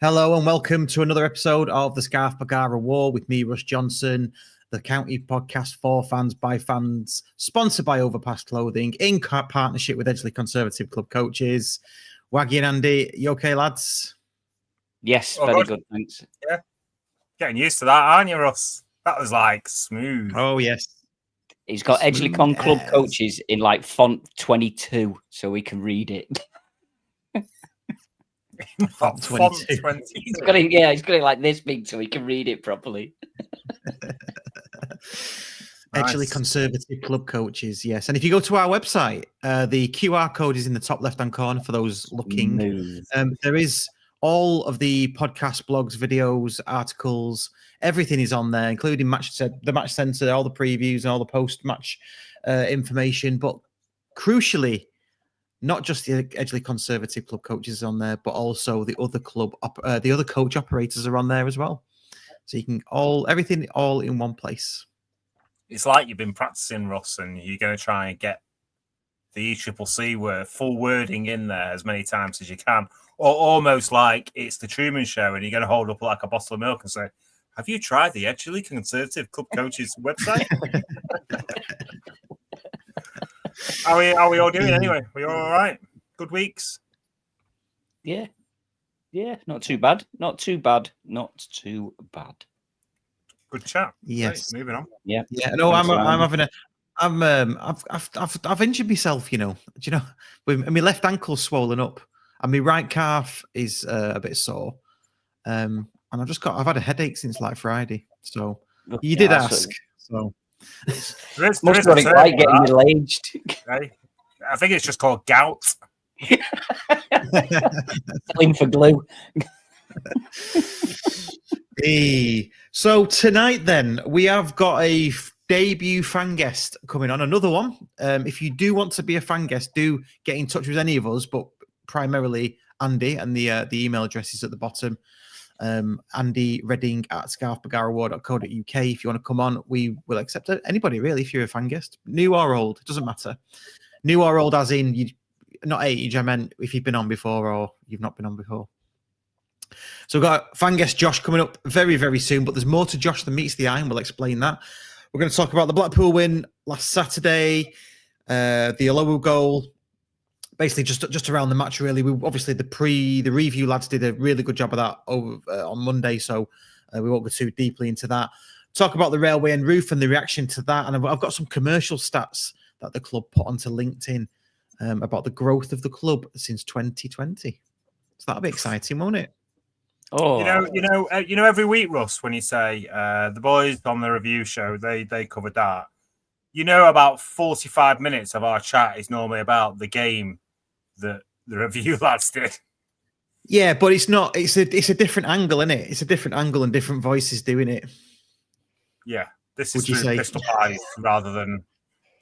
Hello and welcome to another episode of the Scarf Bagara War with me, Russ Johnson, the county podcast for fans by fans, sponsored by Overpass Clothing, in partnership with Edgeley Conservative Club coaches. Waggie and Andy, you okay, lads? Yes, very good, thanks. Yeah, getting used to that, aren't you, Russ? That was like smooth. Oh, yes. He's got Edgeley Con Club coaches in like font 22, so we can read it. Font 22. He's got it like this big so he can read it properly. Edgeley Conservative Club coaches, yes. And if you go to our website, the QR code is in the top left-hand corner for those looking. There is all of the podcast, blogs, videos, articles, everything is on there, including the match centre, all the previews, and all the post-match information. But crucially, not just the Edgeley Conservative Club coaches on there, but also the other the other coach operators are on there as well. So you can everything all in one place. It's like you've been practicing, Russ, and you're going to try and get the ECCC word, full wording in there as many times as you can, or almost like it's the Truman Show, and you're going to hold up like a bottle of milk and say, "Have you tried the Edgeley Conservative Club coaches website?" How are we all doing anyway? We all right? Good weeks? Yeah, not too bad. Not too bad. Good chat. Yes. Right, moving on. Yeah. No, I've injured myself. Do you know? My left ankle's swollen up, and my right calf is a bit sore. And I've had a headache since like Friday. So you did ask. So. Must have got it right getting middle-aged. Right? I think it's just called gout. Clean for glue. Hey. So tonight then, we have got a debut fan guest coming on, another one. If you do want to be a fan guest, do get in touch with any of us, but primarily Andy, and the email address is at the bottom. Andy Redding at scarfbagarawar.co.uk. If you want to come on, we will accept anybody really. If you're a fan guest, new or old, it doesn't matter. New or old, as in not age. I meant if you've been on before or you've not been on before. So we've got fan guest Josh coming up very, very soon. But there's more to Josh than meets the eye, and we'll explain that. We're going to talk about the Blackpool win last Saturday, the Olowu goal. Basically, just around the match, really. We obviously the review lads did a really good job of that on Monday, so we won't go too deeply into that. Talk about the railway and roof and the reaction to that, and I've got some commercial stats that the club put onto LinkedIn about the growth of the club since 2020. So that'll be exciting, won't it? Oh, you know, every week, Russ, when you say the boys on the review show, they covered that. You know, about 45 minutes of our chat is normally about the game that the review lads did. Yeah, but it's not. It's a different angle, isn't it? It's a different angle and different voices doing it. Yeah, this is through pistol eyes rather than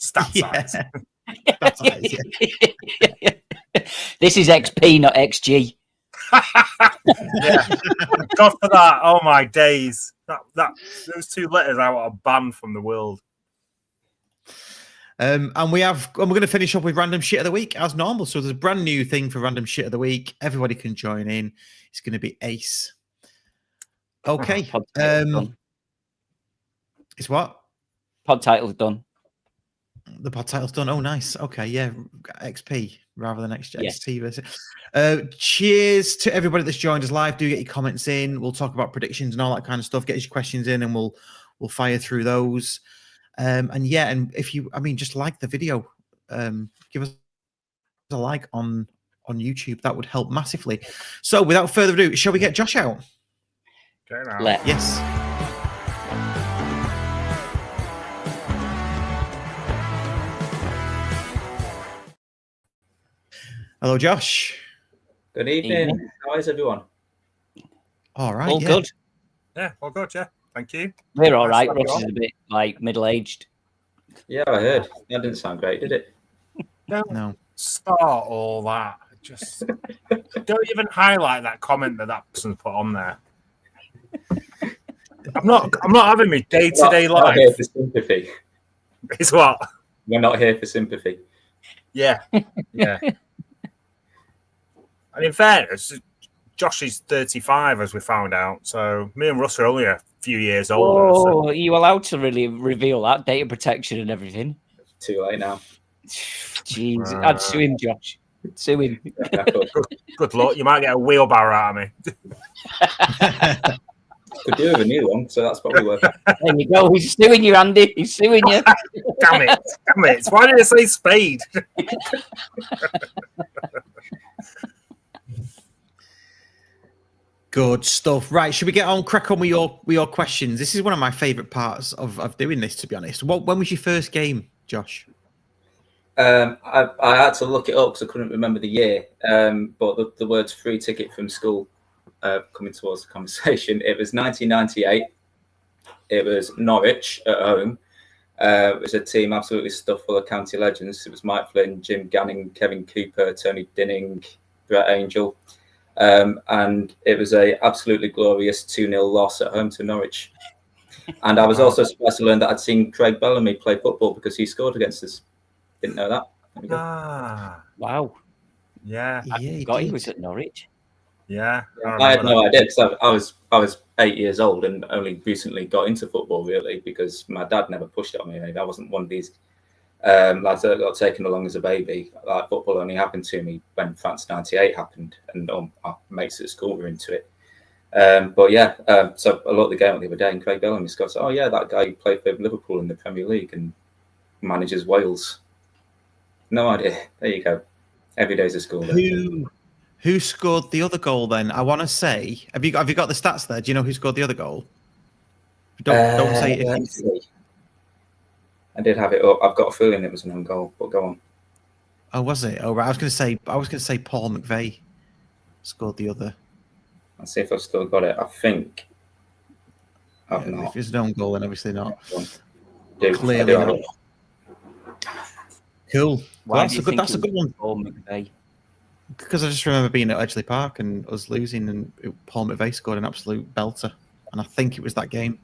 stats eyes. Stats eyes, yeah. This is XP, not XG. Yeah, God for that. Oh my days! That those two letters I want to ban from the world. And we're going to finish up with random shit of the week as normal. So there's a brand new thing for random shit of the week. Everybody can join in. It's going to be ace. Okay. It's what? Pod title's done. The pod title's done. Oh, nice. Okay, yeah. XP rather than XT. Cheers to everybody that's joined us live. Do get your comments in. We'll talk about predictions and all that kind of stuff. Get your questions in, and we'll fire through those. And if you, just like the video, give us a like on YouTube. That would help massively. So, without further ado, shall we get Josh out? Yes. Hello, Josh. Good evening. How is everyone? All right. All good. Yeah, all good. Yeah, thank you. We're all right. Russ is a bit like middle-aged. Yeah, I heard. That didn't sound great, did it? No. Start all that. Just don't even highlight that comment that person put on there. I'm not having my day-to-day life. Not here for sympathy. It's what? We're not here for sympathy. Yeah. And in fairness, Josh is 35, as we found out. So me and Russ are only a few years older. Oh, are you allowed to really reveal that data protection and everything? Too late now. Jeez, I'd sue him, Josh. Sue him. Yeah, cool. Good luck. You might get a wheelbarrow out of me. Could do with a new one, so that's probably worth it. There you go. He's suing you, Andy. He's suing you. Damn it. Why did I say spade? Good stuff. Right, should we crack on with your questions? This is one of my favourite parts of doing this, to be honest. When was your first game, Josh? I had to look it up because I couldn't remember the year. But the words "free ticket from school" coming towards the conversation. It was 1998. It was Norwich at home. It was a team absolutely stuffed full of county legends. It was Mike Flynn, Jim Ganning, Kevin Cooper, Tony Dinning, Brett Angel. And it was a absolutely glorious 2-0 loss at home to Norwich. And I was also surprised to learn that I'd seen Craig Bellamy play football because he scored against us. Didn't know that. There we go. Wow. Yeah. I forgot he was at Norwich. Yeah. I had no idea because I was 8 years old and only recently got into football really because my dad never pushed it on me. I wasn't one of these lads that got taken along as a baby. Like football only happened to me when France '98 happened, and our mates at school were into it. But yeah, so I looked at the game the other day, and Craig Bellamy scored. Oh yeah, that guy who played for Liverpool in the Premier League and manages Wales. No idea. There you go. Every day's a school day. Who scored the other goal then? I want to say, have you got the stats there? Do you know who scored the other goal? Don't say it. I did have it up. I've got a feeling it was an own goal, but go on. Oh, was it? Oh, right. I was going to say Paul McVeigh scored the other. Let's see if I've still got it. I think I've not. If it's an own goal, then obviously not. Clearly not. Cool. Well, that's a good one. Paul McVeigh. Because I just remember being at Edgeley Park and us losing, and Paul McVeigh scored an absolute belter, and I think it was that game.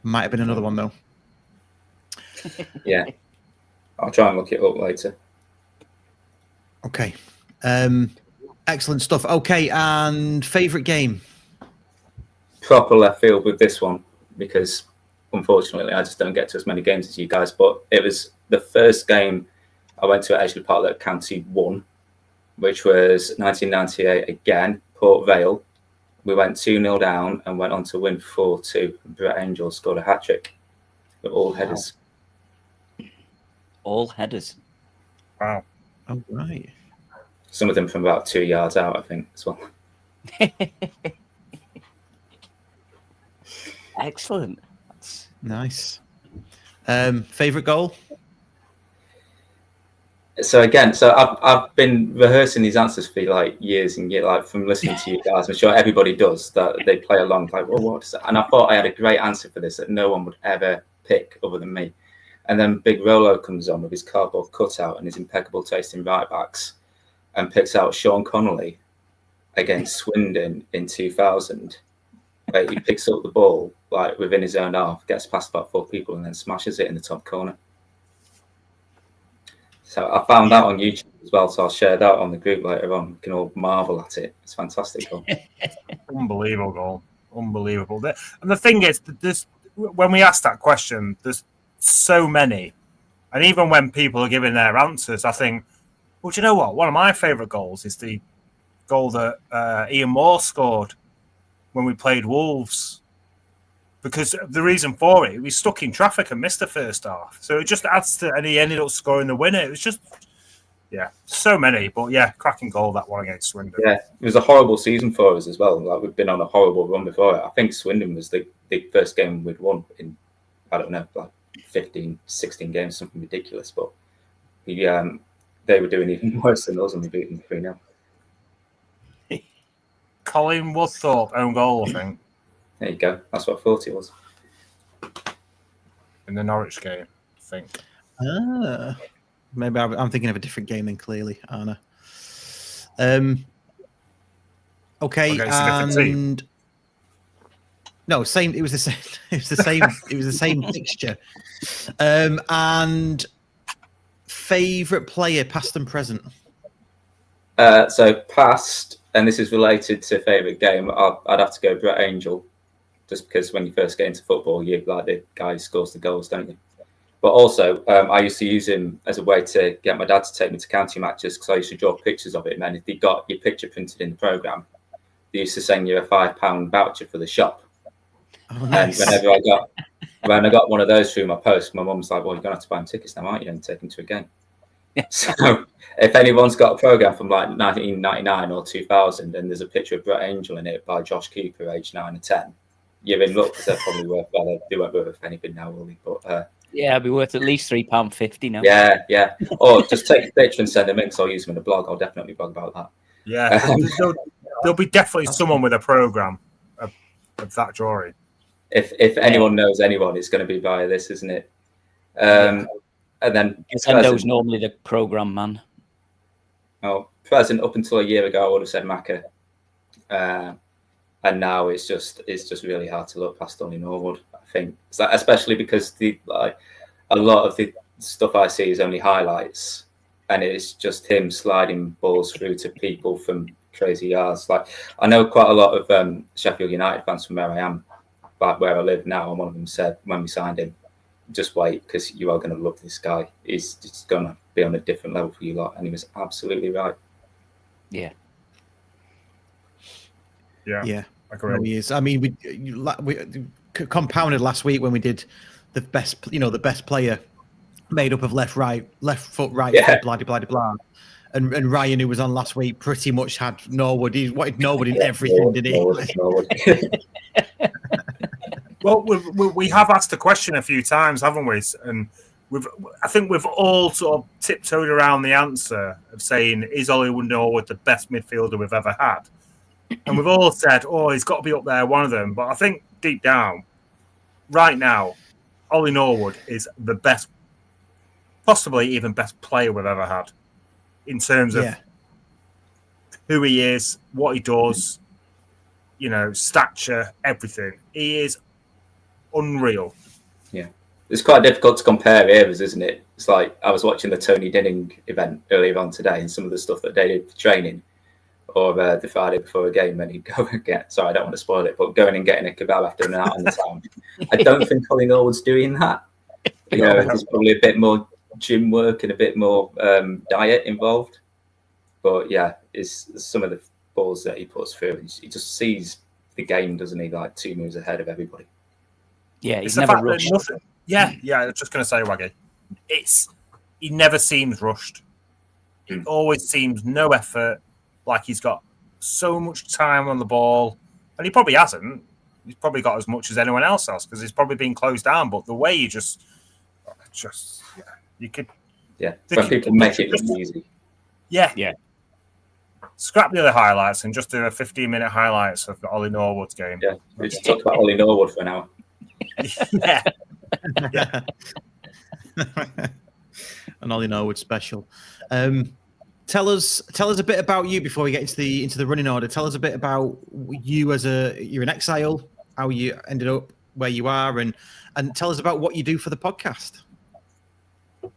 Might have been another one though. Yeah, I'll try and look it up later. Okay, excellent stuff. Okay, and favourite game? Proper left field with this one because unfortunately I just don't get to as many games as you guys. But it was the first game I went to at Edgeley Park that County won, which was 1998 again, Port Vale. We went 2-0 down and went on to win 4-2. Brett Angel scored a hat-trick with all headers. All headers. Wow. Oh, right. Some of them from about 2 yards out, I think, as well. Excellent. Nice. Favourite goal? So I've been rehearsing these answers for like years and years, like from listening to you guys. I'm sure everybody does that. They play along, like, well, what is that? And I thought I had a great answer for this that no one would ever pick other than me. And then Big Rolo comes on with his cardboard cutout and his impeccable taste in right backs, and picks out Sean Connolly against Swindon in 2000. Where he picks up the ball like within his own half, gets past about 4 people, and then smashes it in the top corner. So I found that on YouTube as well, so I'll share that on the group later on. We can all marvel at it. It's fantastic goal. Unbelievable goal. Unbelievable. And the thing is, when we ask that question, there's so many. And even when people are giving their answers, I think, well, do you know what? One of my favourite goals is the goal that Ian Moore scored when we played Wolves. Because the reason for it, we stuck in traffic and missed the first half. So it just adds to, and he ended up scoring the winner. It was just, yeah, so many. But yeah, cracking goal, that one against Swindon. Yeah, it was a horrible season for us as well. Like we've been on a horrible run before it. I think Swindon was the first game we'd won in, I don't know, like 15, 16 games, something ridiculous. But they were doing even worse than us and we beat them 3-0. Colin Woodthorpe, own goal, I think. There you go. That's what I thought it was. In the Norwich game, I think. Maybe I'm thinking of a different game then, clearly, Anna. Okay, and no, same. It was the same. It was the same. It was the same fixture. And favorite player, past and present. So past, and this is related to favourite game, I'd have to go Brett Angel, just because when you first get into football, you like the guy who scores the goals, don't you? But also, I used to use him as a way to get my dad to take me to county matches because I used to draw pictures of it. And then if he got your picture printed in the programme, they used to send you a £5 voucher for the shop. Oh, nice. And when I got one of those through my post, my mum was like, well, you're going to have to buy him tickets now, aren't you? And take him to a game. So if anyone's got a programme from like 1999 or 2000 and there's a picture of Brett Angel in it by Josh Cooper, aged 9 or 10, you're in luck because they're probably worth, well, they won't be worth anything now, will they? But yeah, it'd be worth at least £3.50 now. Yeah. Or just take a picture and send them in because I'll use them in the blog. I'll definitely blog about that. Yeah, there'll be definitely someone with a programme of that drawing. If anyone knows anyone, it's going to be via this, isn't it? And then Sendo's normally the programme man. Oh, present up until a year ago, I would have said Macca. And now it's just really hard to look past Ollie Norwood, I think, especially because a lot of the stuff I see is only highlights, and it's just him sliding balls through to people from crazy yards. Like I know quite a lot of Sheffield United fans from where I am, like where I live now, and one of them said when we signed him, just wait because you are going to love this guy. He's just going to be on a different level for you lot, and he was absolutely right. Yeah. No, he is. I mean, we compounded last week when we did the best player made up of left foot, right foot, blah blah blah blah. And Ryan, who was on last week, pretty much had Norwood. He wanted Norwood in everything, didn't he? Well, we have asked the question a few times, haven't we? And I think we've all sort of tiptoed around the answer of saying, is Ollie Norwood the best midfielder we've ever had? And we've all said, oh, he's got to be up there, one of them. But I think deep down, right now, Ollie Norwood is the best, possibly even best player we've ever had in terms of who he is, what he does, stature, everything. He is unreal. Yeah. It's quite difficult to compare eras, isn't it? It's like I was watching the Tony Dinning event earlier on today and some of the stuff that they did for training. Or the Friday before a game, and he'd go and get. Sorry, I don't want to spoil it, but going and getting a kebab after an out on the town. I don't think Ollie Norwood's doing that. There's probably a bit more gym work and a bit more diet involved. But yeah, it's some of the balls that he puts through. He just sees the game, doesn't he? Like 2 moves ahead of everybody. Yeah, he's never rushed. Yeah. I was just going to say, Waggie, he never seems rushed. It always seems no effort. Like he's got so much time on the ball, and he probably hasn't. He's probably got as much as anyone else because he's probably been closed down. But the way you you could, when people make it look easy, scrap the other highlights and just do a 15-minute highlights of Ollie Norwood's game. Yeah, we just talk about Ollie Norwood for an hour. Yeah. An Ollie Norwood special. Tell us a bit about you before we get into the running order. Tell us a bit about you you're in exile, how you ended up where you are, and tell us about what you do for the podcast.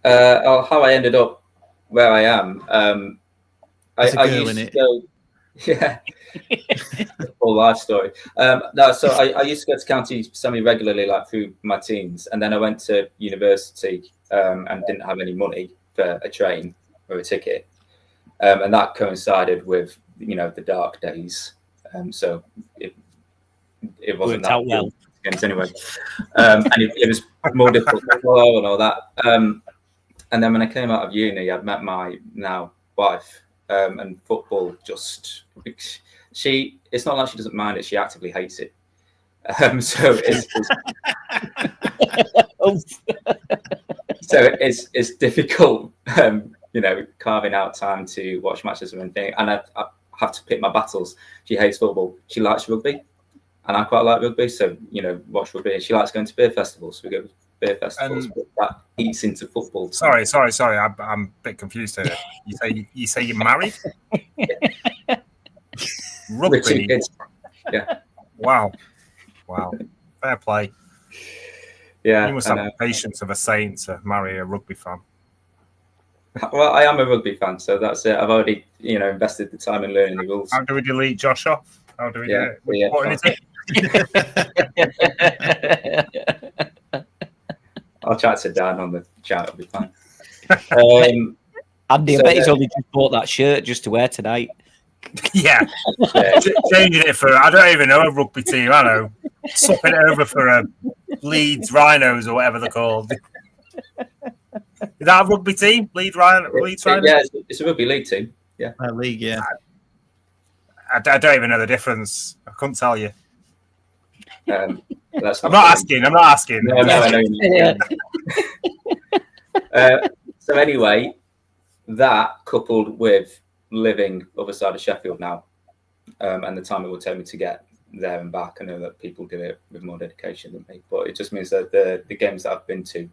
How I ended up where I am. There's a girl in it. Yeah, full life story. No, so I used to go to county semi-regularly, like through my teens, and then I went to university and didn't have any money for a train or a ticket. And that coincided with, the dark days. So it wasn't that well anyway. And it was more difficult to follow and all that. And then when I came out of uni, I'd met my now wife, and football it's not like she doesn't mind it, she actively hates it. So it's difficult, carving out time to watch matches or anything. And I have to pick my battles. She hates football. She likes rugby, and I quite like rugby. So watch rugby. And she likes going to beer festivals. So we go to beer festivals, but that eats into football. Sorry. I'm a bit confused here. You say you're married? Rugby. Yeah. Wow. Fair play. Yeah. You must have the patience of a saint to marry a rugby fan. Well, I am a rugby fan, so that's it. I've already, invested the time in learning the rules. How do we delete Josh off? How do we do it? Yeah, What is it? I'll chat to Dan on the chat. It'll be fine. Andy, I bet he's only just bought that shirt just to wear tonight. Yeah. Changing it for, I don't even know a rugby team. I know. Swapping it over for a Leeds Rhinos or whatever they're called. Is that a rugby team? Leeds Rhinos? Yeah, it's a rugby league team. Yeah. League, yeah. I don't even know the difference. I couldn't tell you. I'm not asking. No, I know you mean. So anyway, that coupled with living other side of Sheffield now, and the time it will take me to get there and back. I know that people do it with more dedication than me, but it just means that the games that I've been to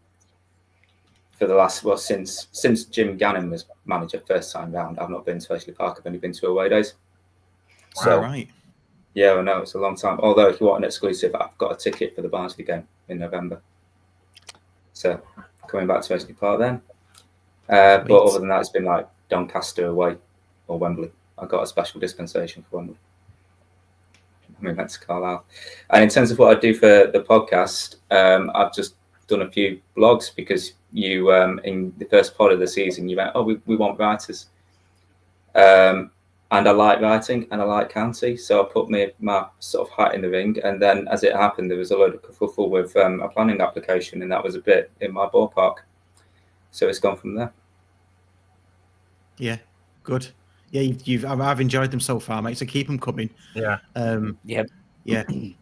for the last, since Jim Gannon was manager first time round, I've not been to Ashley Park. I've only been to away days. So, right. Yeah, I know it's a long time. Although if you want an exclusive, I've got a ticket for the Barnsley game in November. So coming back to Ashley Park then. But other than that, it's been like Doncaster away or Wembley. I got a special dispensation for Wembley. I mean, that's Carlisle. And in terms of what I do for the podcast, I've just done a few blogs because you, in the first part of the season, you went, we want writers. And I like writing and I like county. So I put my sort of hat in the ring. And then as it happened, there was a load of kerfuffle with a planning application. And that was a bit in my ballpark. So it's gone from there. Yeah, good. Yeah, I've enjoyed them so far, mate. So keep them coming. Yeah. Yeah. They're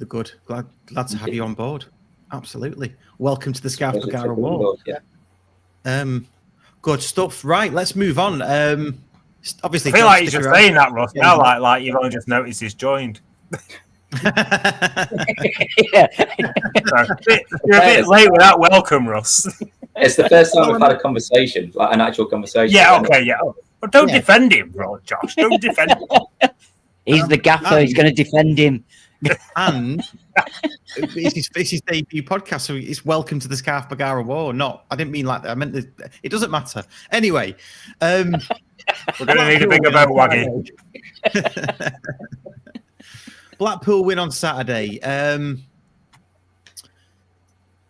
good. Glad to have you on board. Absolutely. Welcome to the Scarf Bagara War. Yeah. Good stuff. Right, let's move on. Obviously, I feel like you're just saying that, Russ. Now, like you've only just noticed he's joined. Yeah. You're a bit late with that welcome, Russ. It's the first time we've had a conversation, like an actual conversation. Yeah, okay, yeah. Well, don't defend him, bro, Josh. Don't defend him. He's the gaffer. He's going to defend him. And it's his debut podcast, so it's welcome to the Scarf Bagara War. I didn't mean like that. I meant it doesn't matter. Anyway, we're going to need a bigger boat, Waggie. Blackpool win on Saturday.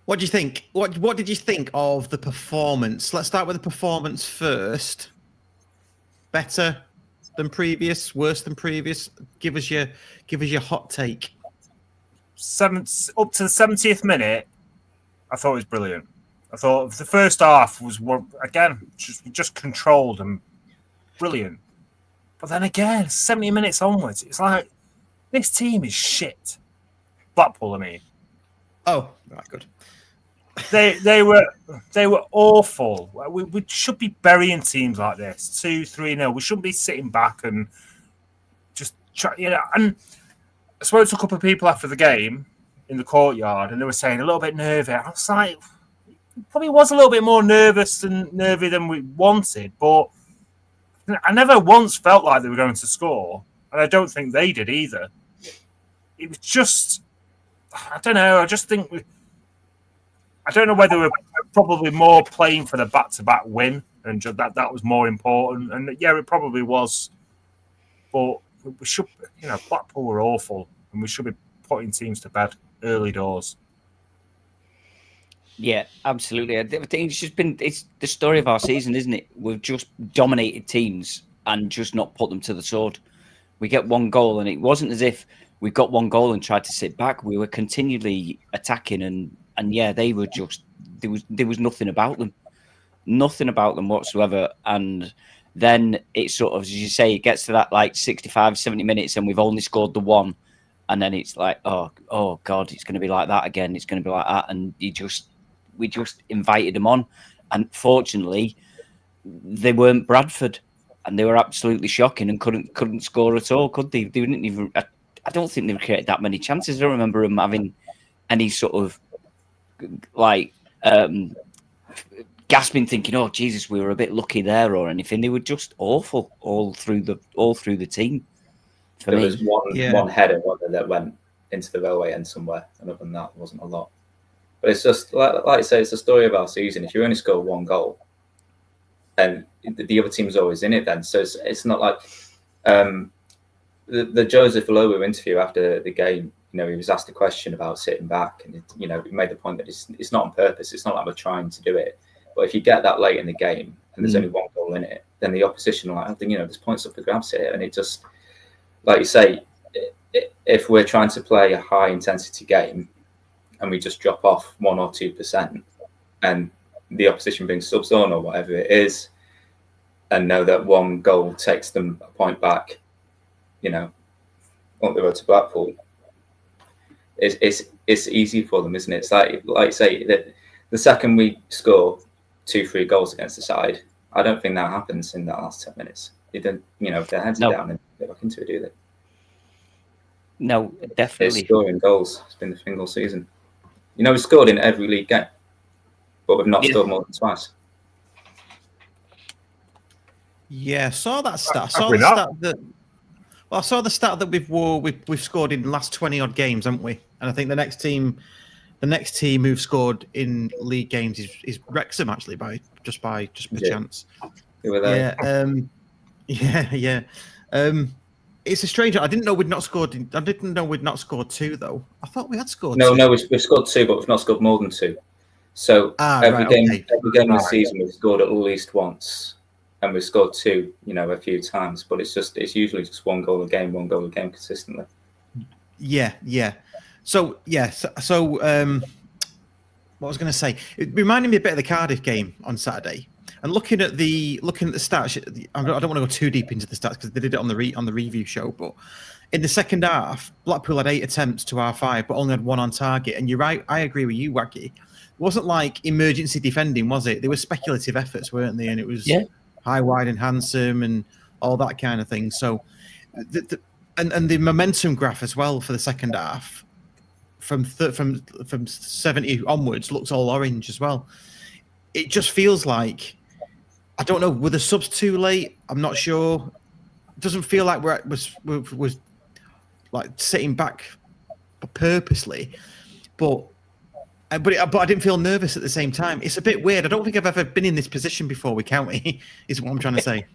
What do you think? What did you think of the performance? Let's start with the performance first. Better than previous? Worse than previous? Give us your hot take. Up to the 70th minute, I thought it was brilliant. I thought the first half was again just controlled and brilliant. But then again, 70 minutes onwards, it's like this team is shit. Blackpool, I mean. Oh, right, good. They were awful. We should be burying teams like this 2-3-0. We shouldn't be sitting back and just try, And I spoke to a couple of people after the game in the courtyard, and they were saying a little bit nervy. I was like, probably was a little bit more nervy than we wanted, but I never once felt like they were going to score, and I don't think they did either. It was just, I don't know. I just think I don't know whether we're probably more playing for the back-to-back win, and that was more important. And yeah, it probably was. But we should, Blackpool were awful, and we should be putting teams to bed early doors. Yeah, absolutely. I think it's the story of our season, isn't it? We've just dominated teams and just not put them to the sword. We get one goal, and it wasn't as if we got one goal and tried to sit back. We were continually attacking, and yeah, they were just there was nothing about them whatsoever. And then it sort of, as you say, it gets to that like 65, 70 minutes, and we've only scored the one, and then it's like, oh God, it's going to be like that again. It's going to be like that, and we just invited them on, and fortunately, they weren't Bradford, and they were absolutely shocking and couldn't score at all, could they? They didn't even. I don't think they created that many chances. I don't remember them having any sort of like gasping, thinking, "Oh Jesus, we were a bit lucky there" or anything. They were just awful all through the team. There was one header that went into the railway end somewhere, and other than that, there wasn't a lot. But it's just like I say, it's the story of our season. If you only score one goal, then the other team's always in it then. So it's not like the Joseph Olowu interview after the game, he was asked a question about sitting back, and he made the point that it's not on purpose. It's not like we're trying to do it. But if you get that late in the game and there's only one goal in it, then the opposition are like, there's points up for grabs here. And it just, like you say, if we're trying to play a high intensity game and we just drop off 1 or 2% and the opposition brings subs on or whatever it is, and know that one goal takes them a point back, up the road to Blackpool, it's easy for them, isn't it? It's like you say, that the second we score 2-3 goals against the side, I don't think that happens in that last 10 minutes. They don't, if their heads are down and get back into it, do they? No, definitely. It's scoring goals. It's been the thing all season. We've scored in every league game, but we've not scored more than twice. Yeah, saw that stat. I saw the stat that we've scored in the last 20 odd games, haven't we? And I think the next team who've scored in league games is Wrexham, actually, by chance. Who were they? Yeah. It's a strange. I didn't know we'd not scored. I didn't know we'd not scored 2 though. I thought we had scored. No, 2. we've scored 2, but we've not scored more than 2. So every game in the season we've scored at least once, and we've scored 2, a few times. But it's usually just 1 goal a game consistently. Yeah. So what I was going to say, it reminded me a bit of the Cardiff game on Saturday. And looking at the stats, I don't want to go too deep into the stats because they did it on the review show. But in the second half, Blackpool had 8 attempts to our 5, but only had 1 on target. And you're right, I agree with you, Waggie. It wasn't like emergency defending, was it? They were speculative efforts, weren't they? And it was high, wide, and handsome, and all that kind of thing. So, and the momentum graph as well for the second half, from 70 onwards, looks all orange as well. It just feels like, I don't know, were the subs too late? I'm not sure. It doesn't feel like we're like sitting back purposely, but I didn't feel nervous at the same time. It's a bit weird. I don't think I've ever been in this position before with County, is what I'm trying to say.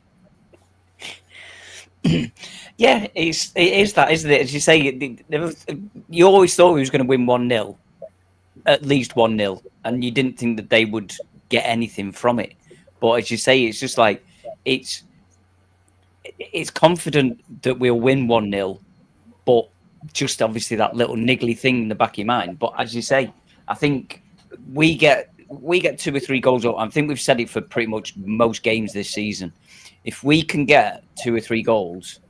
Yeah, it is that, isn't it? As you say, you always thought we was going to win 1-0, at least 1-0, and you didn't think that they would get anything from it. But as you say, it's just like it's confident that we'll win 1-0, but just obviously that little niggly thing in the back of your mind. But as you say, I think we get 2 or 3 goals up. I think we've said it for pretty much most games this season. If we can get 2 or 3 goals,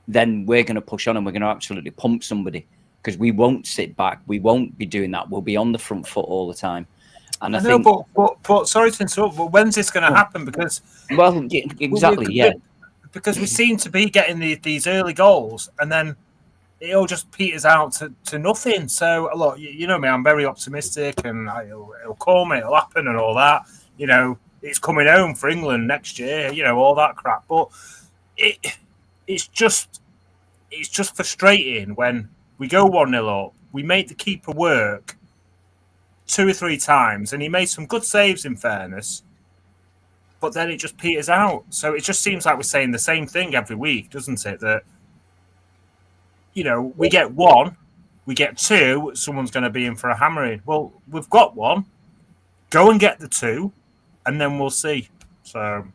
then we're going to push on and we're going to absolutely pump somebody, because we won't sit back. We won't be doing that. We'll be on the front foot all the time. And I think, but sorry to interrupt, but when's this going to happen? Because because we seem to be getting these early goals, and then it all just peters out to nothing. So look, you know me, I'm very optimistic, and it'll come, it'll happen, and all that. It's coming home for England next year. All that crap. But it's just frustrating when we go 1-0 up. We make the keeper work 2 or 3 times, and he made some good saves, in fairness, but then it just peters out. So it just seems like we're saying the same thing every week, doesn't it? That, we get 1, we get 2, someone's going to be in for a hammering. Well, we've got 1. Go and get the 2, and then we'll see. So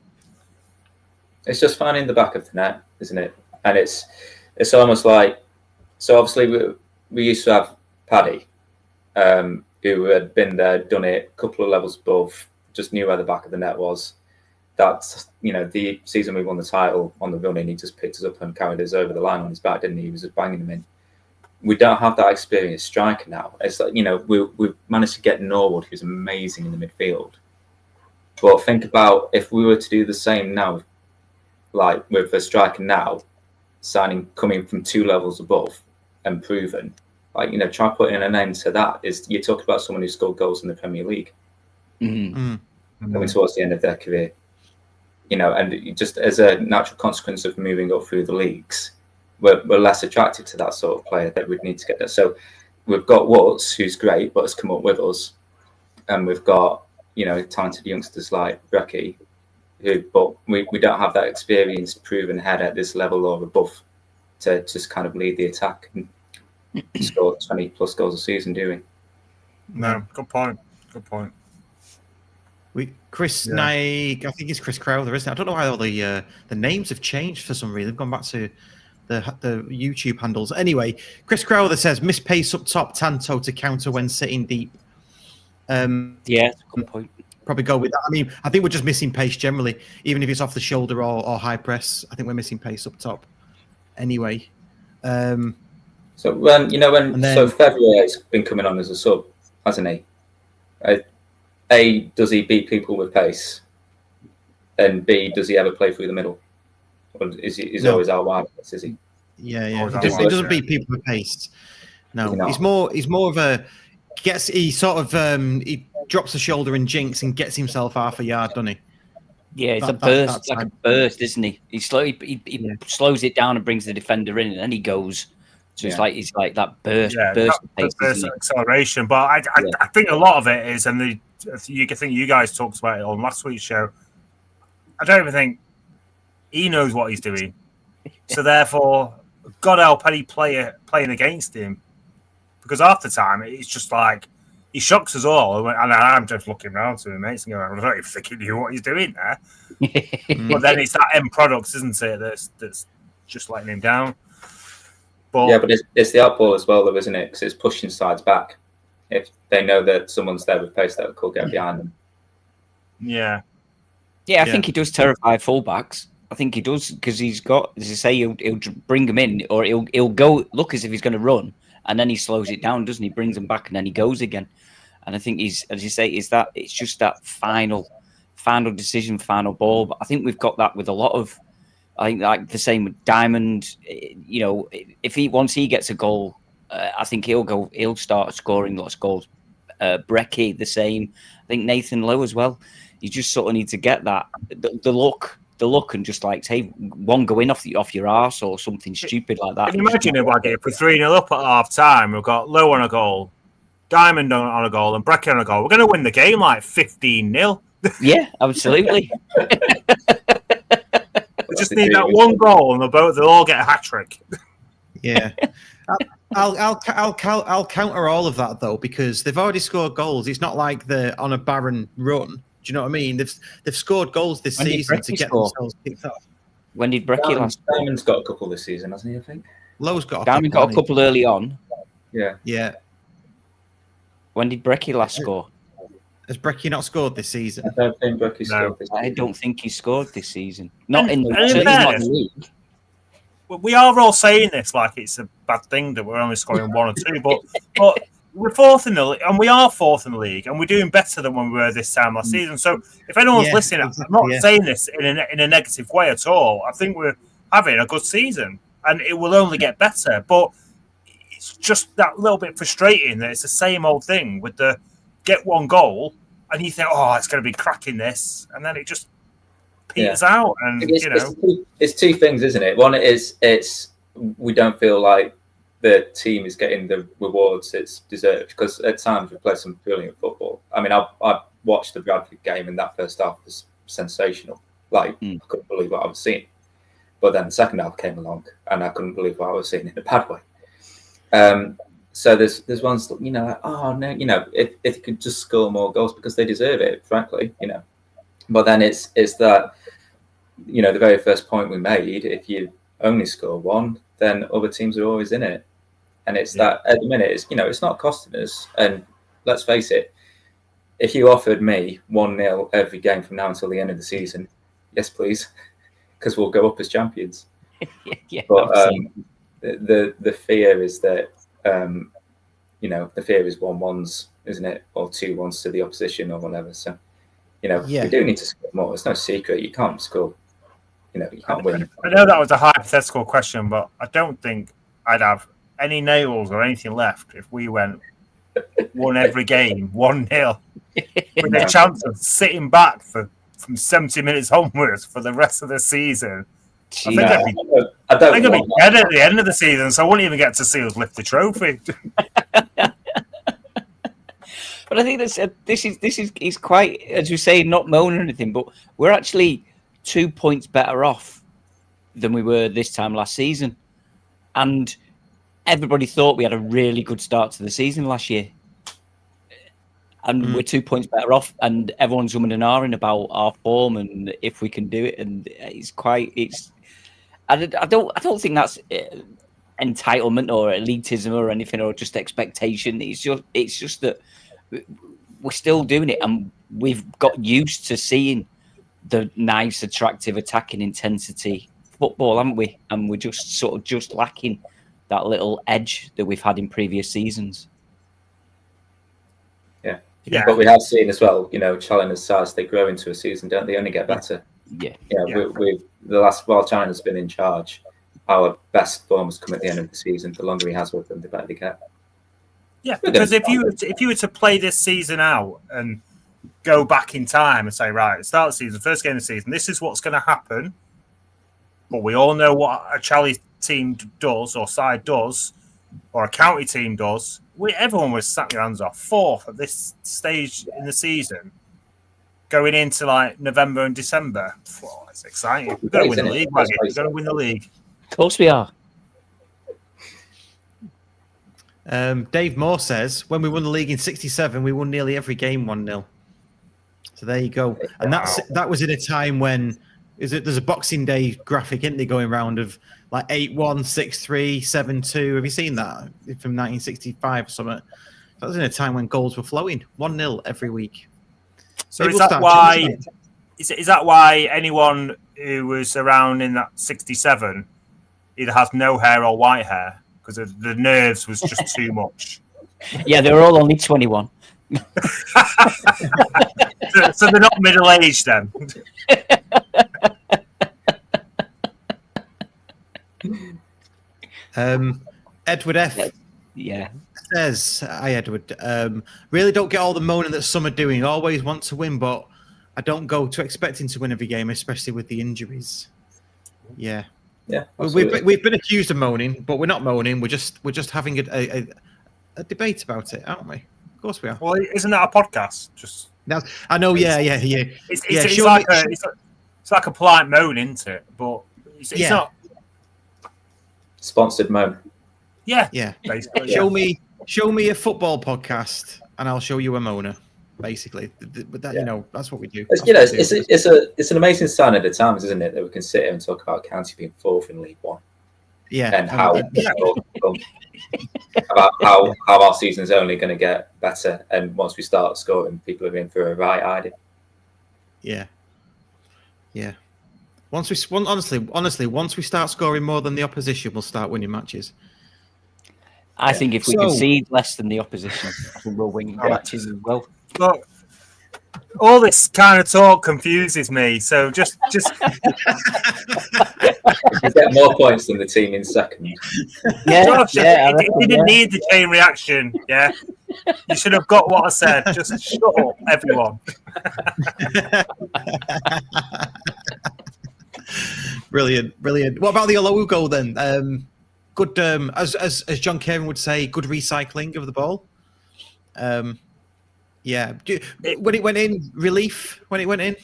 it's just finding the back of the net, isn't it? And it's almost like, so obviously we used to have Paddy, who had been there, done it a couple of levels above, just knew where the back of the net was. That's, the season we won the title on the run in, he just picked us up and carried us over the line on his back, didn't he? He was just banging them in. We don't have that experienced striker now. It's like, we've managed to get Norwood, who's amazing in the midfield. But think about if we were to do the same now, like with the striker now, coming from 2 levels above and proven, try putting an end to that. You talk about someone who scored goals in the Premier League coming towards the end of their career, and just as a natural consequence of moving up through the leagues, we're less attracted to that sort of player that we'd need to get there. So we've got Watts, who's great, but has come up with us, and we've got talented youngsters like Waggie, but we don't have that experienced, proven head at this level or above to just kind of lead the attack and score 20 plus goals a season, do we? No, good point. Good point. Chris Nye, I think it's Chris Crowther, isn't it? I don't know why all the names have changed for some reason. They've gone back to the YouTube handles. Anyway, Chris Crowther says miss pace up top, Tanto to counter when sitting deep. Yeah, that's a good point. Probably go with that. I mean, I think we're just missing pace generally, even if it's off the shoulder or high press. I think we're missing pace up top. Anyway, so February's been coming on as a sub, hasn't he? A, does he beat people with pace? And B, does he ever play through the middle? Or is he always out wide? Is he? Yeah. Always He doesn't beat people with pace. No, he's more of a he drops the shoulder and jinks and gets himself half a yard, doesn't he? Yeah, it's a burst, isn't he? He slows it down and brings the defender in, and then he goes. So it's like that burst pace, acceleration. But I think a lot of it is, and I think you guys talked about it on last week's show. I don't even think he knows what he's doing. So therefore, God help any player playing against him, because half the time it's just like he shocks us all, and I'm just looking around to him, mates, and going, I don't even think he knew what he's doing there. But then it's that end product, isn't it? That's just letting him down. But it's the outball as well, though, isn't it? Because it's pushing sides back. If they know that someone's there with pace, that could get behind them. Yeah, I think he does terrify fullbacks. I think he does, because he's got, as you say, he'll bring them in, or he'll go look as if he's going to run, and then he slows it down, doesn't he? Brings them back, and then he goes again. And I think he's, as you say, it's just that final decision, final ball. But I think we've got that with a lot of. I think like the same with Diamond. You know, if once he gets a goal, I think he'll start scoring lots of goals. Brecky the same. I think Nathan Lowe as well. You just sort of need to get that the look, and just like say one go in off your arse or something stupid like that. Can you imagine it, Waggie? If we're 3-0 up at half time, we've got Lowe on a goal, Diamond on a goal, and Brecky on a goal. We're going to win the game like 15-0. Yeah, absolutely. We just need that one goal, and they'll all get a hat trick. Yeah, I'll counter all of that though, because they've already scored goals. It's not like they're on a barren run. Do you know what I mean? They've scored goals this season to get themselves kicked off. When did Brecky last? Diamond's got a couple this season, hasn't he? I think Lowe's got Diamond got a couple early on. Yeah. When did Brecky last score? Has Brecky not scored this season? I don't think Brecky scored this season. I don't think he scored this season. Not in the league. We are all saying this like it's a bad thing that we're only scoring one or two, but we're fourth in the league, and we are fourth in the league, and we're doing better than when we were this time last season. So if anyone's listening, I'm not saying this in a negative way at all. I think we're having a good season, and it will only get better. But it's just that little bit frustrating that it's the same old thing with the get one goal, and you think, oh, it's going to be cracking this, and then it just peters out. And it's two things, isn't it? One is we don't feel like the team is getting the rewards it's deserved, because at times we play some brilliant football. I mean, I watched the Bradford game, and that first half was sensational. Like I couldn't believe what I was seeing. But then the second half came along, and I couldn't believe what I was seeing in a bad way. So there's ones that, like, oh no, if you could just score more goals, because they deserve it, frankly, But then it's that, the very first point we made, if you only score one, then other teams are always in it. And it's that at the minute, it's not costing us. And let's face it, if you offered me 1-0 every game from now until the end of the season, yes, please, because we'll go up as champions. But the fear is that, the fear is 1-1s, isn't it? Or 2-1s to the opposition or whatever. So, we do need to score more. It's no secret. You can't score. You can't win. I know that was a hypothetical question, but I don't think I'd have any nails or anything left if we won every game 1-0 with a chance of sitting back from 70 minutes onwards for the rest of the season. I think I'd be dead at the end of the season, so I wouldn't even get to see us lift the trophy. But I think this is quite, as you say, not moaning or anything, but we're actually 2 points better off than we were this time last season. And everybody thought we had a really good start to the season last year. And we're 2 points better off, and everyone's umming and ahhing about our form and if we can do it. And I don't think that's entitlement or elitism or anything, or just expectation. It's just that we're still doing it, and we've got used to seeing the nice, attractive, attacking intensity football, haven't we? And we're just lacking that little edge that we've had in previous seasons. Yeah, but we have seen as well, challengers as they grow into a season, don't they? Only get better. Yeah. We've the last while China's been in charge, our best form has come at the end of the season. The longer he has with them, the better they get. Yeah, because if you were to play this season out and go back in time and say, right, start the season, first game of the season, this is what's going to happen. But we all know what a Charlie team does or side does or a county team does. Everyone was sat their hands off. Fourth at this stage in the season, going into like November and December. Oh, it's exciting. We're going to win the league, Waggie. We're going to win the league. Of course we are. Dave Moore says, when we won the league in 67, we won nearly every game 1-0. So there you go. And that was in a time when there's a Boxing Day graphic, isn't there, going around of like 8-1, 6-3, 7-2. Have you seen that from 1965 or something? That was in a time when goals were flowing. 1-0 every week. So is that why anyone who was around in that 67 either has no hair or white hair? Because the nerves was just too much. Yeah, they were all only 21. So they're not middle-aged then. Edward F. says, hi Edward, really don't get all the moaning that some are doing. Always want to win, but I don't go to expecting to win every game, especially with the injuries. Yeah, we've been accused of moaning, but we're not moaning. We're just having a debate about it, aren't we? Of course we are. Well, isn't that a podcast? Just now, I know. Yeah. It's like a polite moan, isn't it? But it's not sponsored moan. Yeah. Basically, show me a football podcast, and I'll show you a moaner. Basically, but that that's what we do. It's an amazing sign at the times, isn't it, that we can sit here and talk about County being fourth in League One. Yeah, and how about how our season's only going to get better, and once we start scoring, people are in for a right idea. Yeah. Honestly, once we start scoring more than the opposition, we'll start winning matches. I think if we concede less than the opposition, I think we'll win matches as well. Look, all this kind of talk confuses me. So just you get more points than the team in second. Josh, it didn't need the chain reaction. Yeah, you should have got what I said. Just shut up, everyone. Brilliant. What about the Olowu goal then? Good, as John Cavan would say, good recycling of the ball. When it went in, relief when it went in,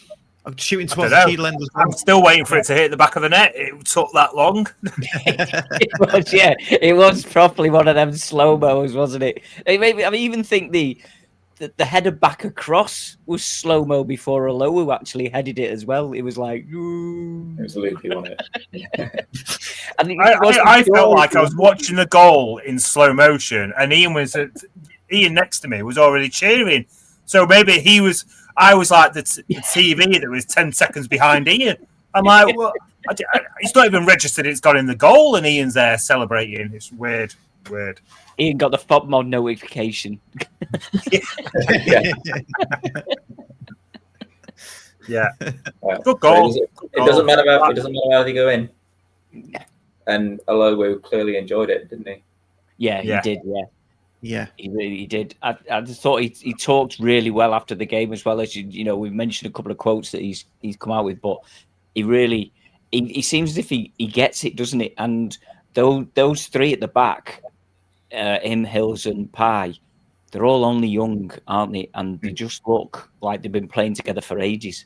shooting towards the shield end as well. I'm still waiting for it to hit the back of the net. It took that long. It was properly one of them slow-mos, wasn't it? I even think the header back across was slow-mo before Olowu actually headed it as well. It was like... Ooh. It was a loopy, wasn't it? I felt like I was watching the goal in slow motion, and Ian next to me was already cheering. So maybe I was like the TV that was 10 seconds behind Ian. I'm like, well, it's not even registered it's got in the goal, and Ian's there celebrating. It's weird. Ian got the FOBMOD notification. Yeah. Good goal. It doesn't matter how they go in. And Olowu clearly enjoyed it, didn't he? Yeah, he did. Yeah, he really did. I just thought he talked really well after the game, as well as we mentioned a couple of quotes that he's come out with, but he really he seems as if he gets it, doesn't it? And those three at the back, him, Hills, and Pye, they're all only young, aren't they? And they just look like they've been playing together for ages.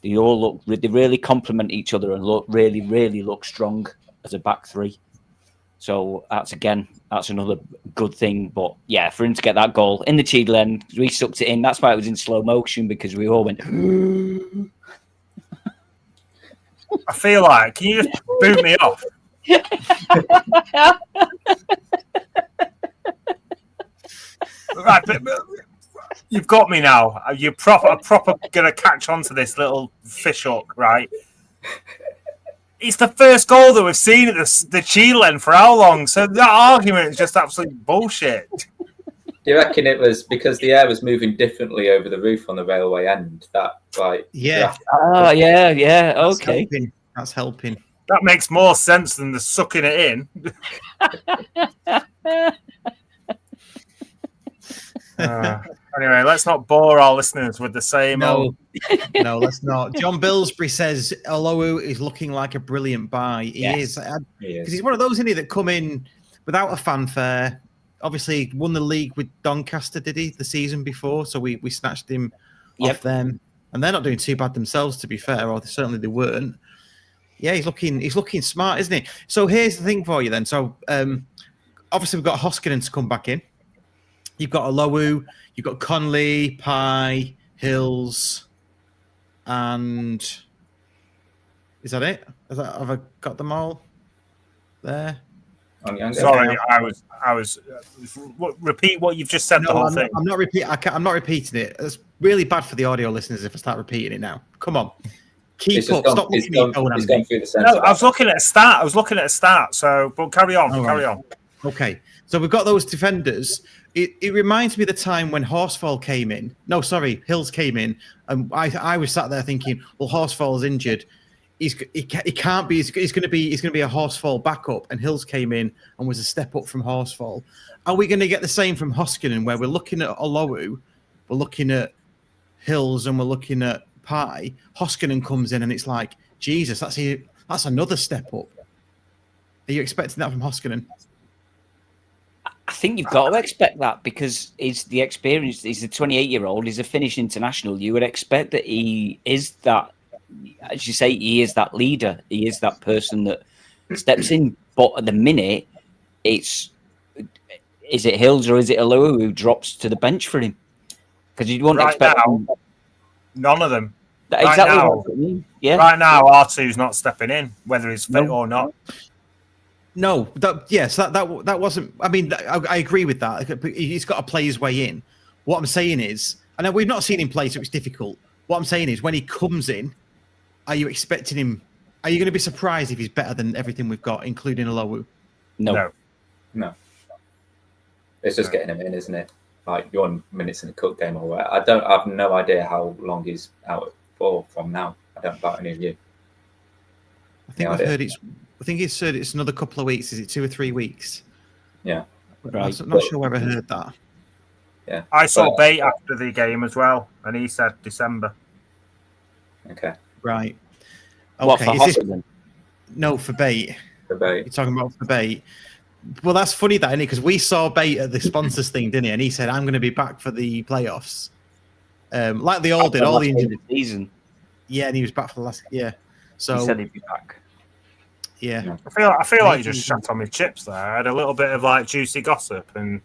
They all they really complement each other and really look strong as a back three. So that's another good thing. But yeah, for him to get that goal in the Cheadle end, we sucked it in. That's why it was in slow motion, because we all went. I feel like, can you just boot me off? Right, but you've got me now. You're proper gonna catch on to this little fish hook, right? It's the first goal that we've seen at the Cheadle end for how long? So that argument is just absolute bullshit. Do you reckon it was because the air was moving differently over the roof on the railway end? That Yeah. Oh yeah. Okay. That's helping. That makes more sense than the sucking it in. Anyway, let's not bore our listeners with the same old. No, let's not. John Billsbury says Olowu is looking like a brilliant buy. He is. Because he's one of those, isn't he, that come in without a fanfare. Obviously, won the league with Doncaster, did he, the season before? So we snatched him off them. And they're not doing too bad themselves, to be fair, or certainly they weren't. Yeah, he's looking smart, isn't he? So here's the thing for you then. So obviously we've got Hoskinen to come back in. You've got Olowu, you've got Conley, Pye, Hills, and is that it? Have I got them all there? Sorry, I was. Repeat what you've just said. No, the whole thing. I'm not repeating it. It's really bad for the audio listeners if I start repeating it now. Come on, keep up. Stop looking at me. No, I was looking at a start. So, but carry on. Carry on. Okay, so we've got those defenders. It reminds me of the time when Horsfall came in. No, sorry, Hills came in, and I was sat there thinking, well, Horsfall's injured. He can't be. He's going to be a Horsfall backup, and Hills came in and was a step up from Horsfall. Are we going to get the same from Hoskinen, where we're looking at Olowu, we're looking at Hills, and we're looking at Pye? Hoskinen comes in, and it's like, Jesus, that's another step up. Are you expecting that from Hoskinen? I think you've got to expect that, because he's the experienced. He's a 28-year-old. He's a Finnish international. You would expect that he is that, as you say, he is that leader. He is that person that steps in. But at the minute, is it Hills or is it Olowu who drops to the bench for him? Because you won't expect none of them. Exactly. Right now, what I mean. Yeah. Right now, R2's not stepping in, whether he's fit or not. No, that wasn't. I mean, I agree with that. He's got to play his way in. What I'm saying is, I know we've not seen him play, so it's difficult. What I'm saying is, when he comes in, are you expecting him? Are you going to be surprised if he's better than everything we've got, including Olowu? No. It's just getting him in, isn't it? Like 1 minutes in the cup game or what? I have no idea how long he's out for from now. I don't about any of you. I think I've heard he said it's another couple of weeks. Is it 2 or 3 weeks? Yeah. Right. I'm not sure where I heard that. Yeah. I saw Bate after the game as well, and he said December. Okay. Right. Okay. What, for Hoskinen? No, for Bate. For Bate. You're talking about for Bate. Well, that's funny, that, isn't it? Because we saw Bate at the sponsors thing, didn't he? And he said, I'm going to be back for the playoffs. Like they all did, all the injured season. Yeah, and he was back for the last. Yeah. So he said he'd be back. Yeah. I feel like you just shut on my chips there. I had a little bit of like juicy gossip, and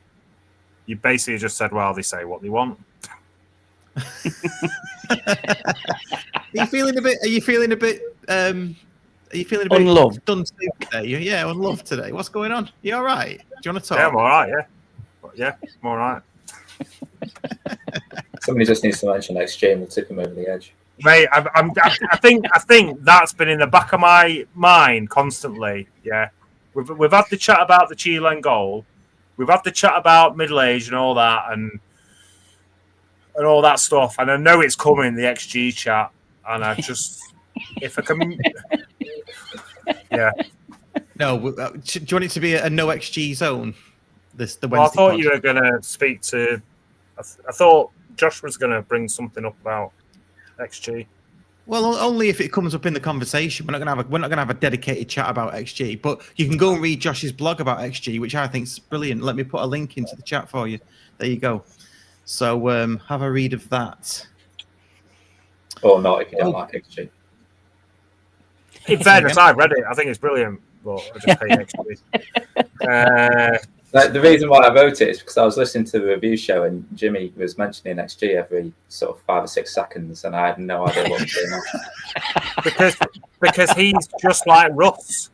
you basically just said, well, they say what they want. Are you feeling a bit unloved? Done today? Yeah, unloved today. What's going on? You all right? Do you want to talk? Yeah, I'm all right. Yeah, I'm all right. Somebody just needs to mention XG and we'll tip him over the edge. Mate, I think that's been in the back of my mind constantly. Yeah, we've had the chat about the Cheadle goal, we've had the chat about middle age and all that, and all that stuff. And I know it's coming, the XG chat, and I just if I can, yeah. No, do you want it to be a no XG zone? The Wednesday. Well, I thought you were going to speak to. I thought Josh was going to bring something up about XG. Well, only if it comes up in the conversation. We're not going to have a dedicated chat about XG, but you can go and read Josh's blog about XG, which I think is brilliant. Let me put a link into the chat for you. There you go. So have a read of that. Or not if you don't like XG. In fairness, I've read it. I think it's brilliant, but I just hate XG. The reason why I wrote it is because I was listening to the review show and Jimmy was mentioning XG every sort of 5 or 6 seconds, and I had no idea what was going on. because he's just like Russ.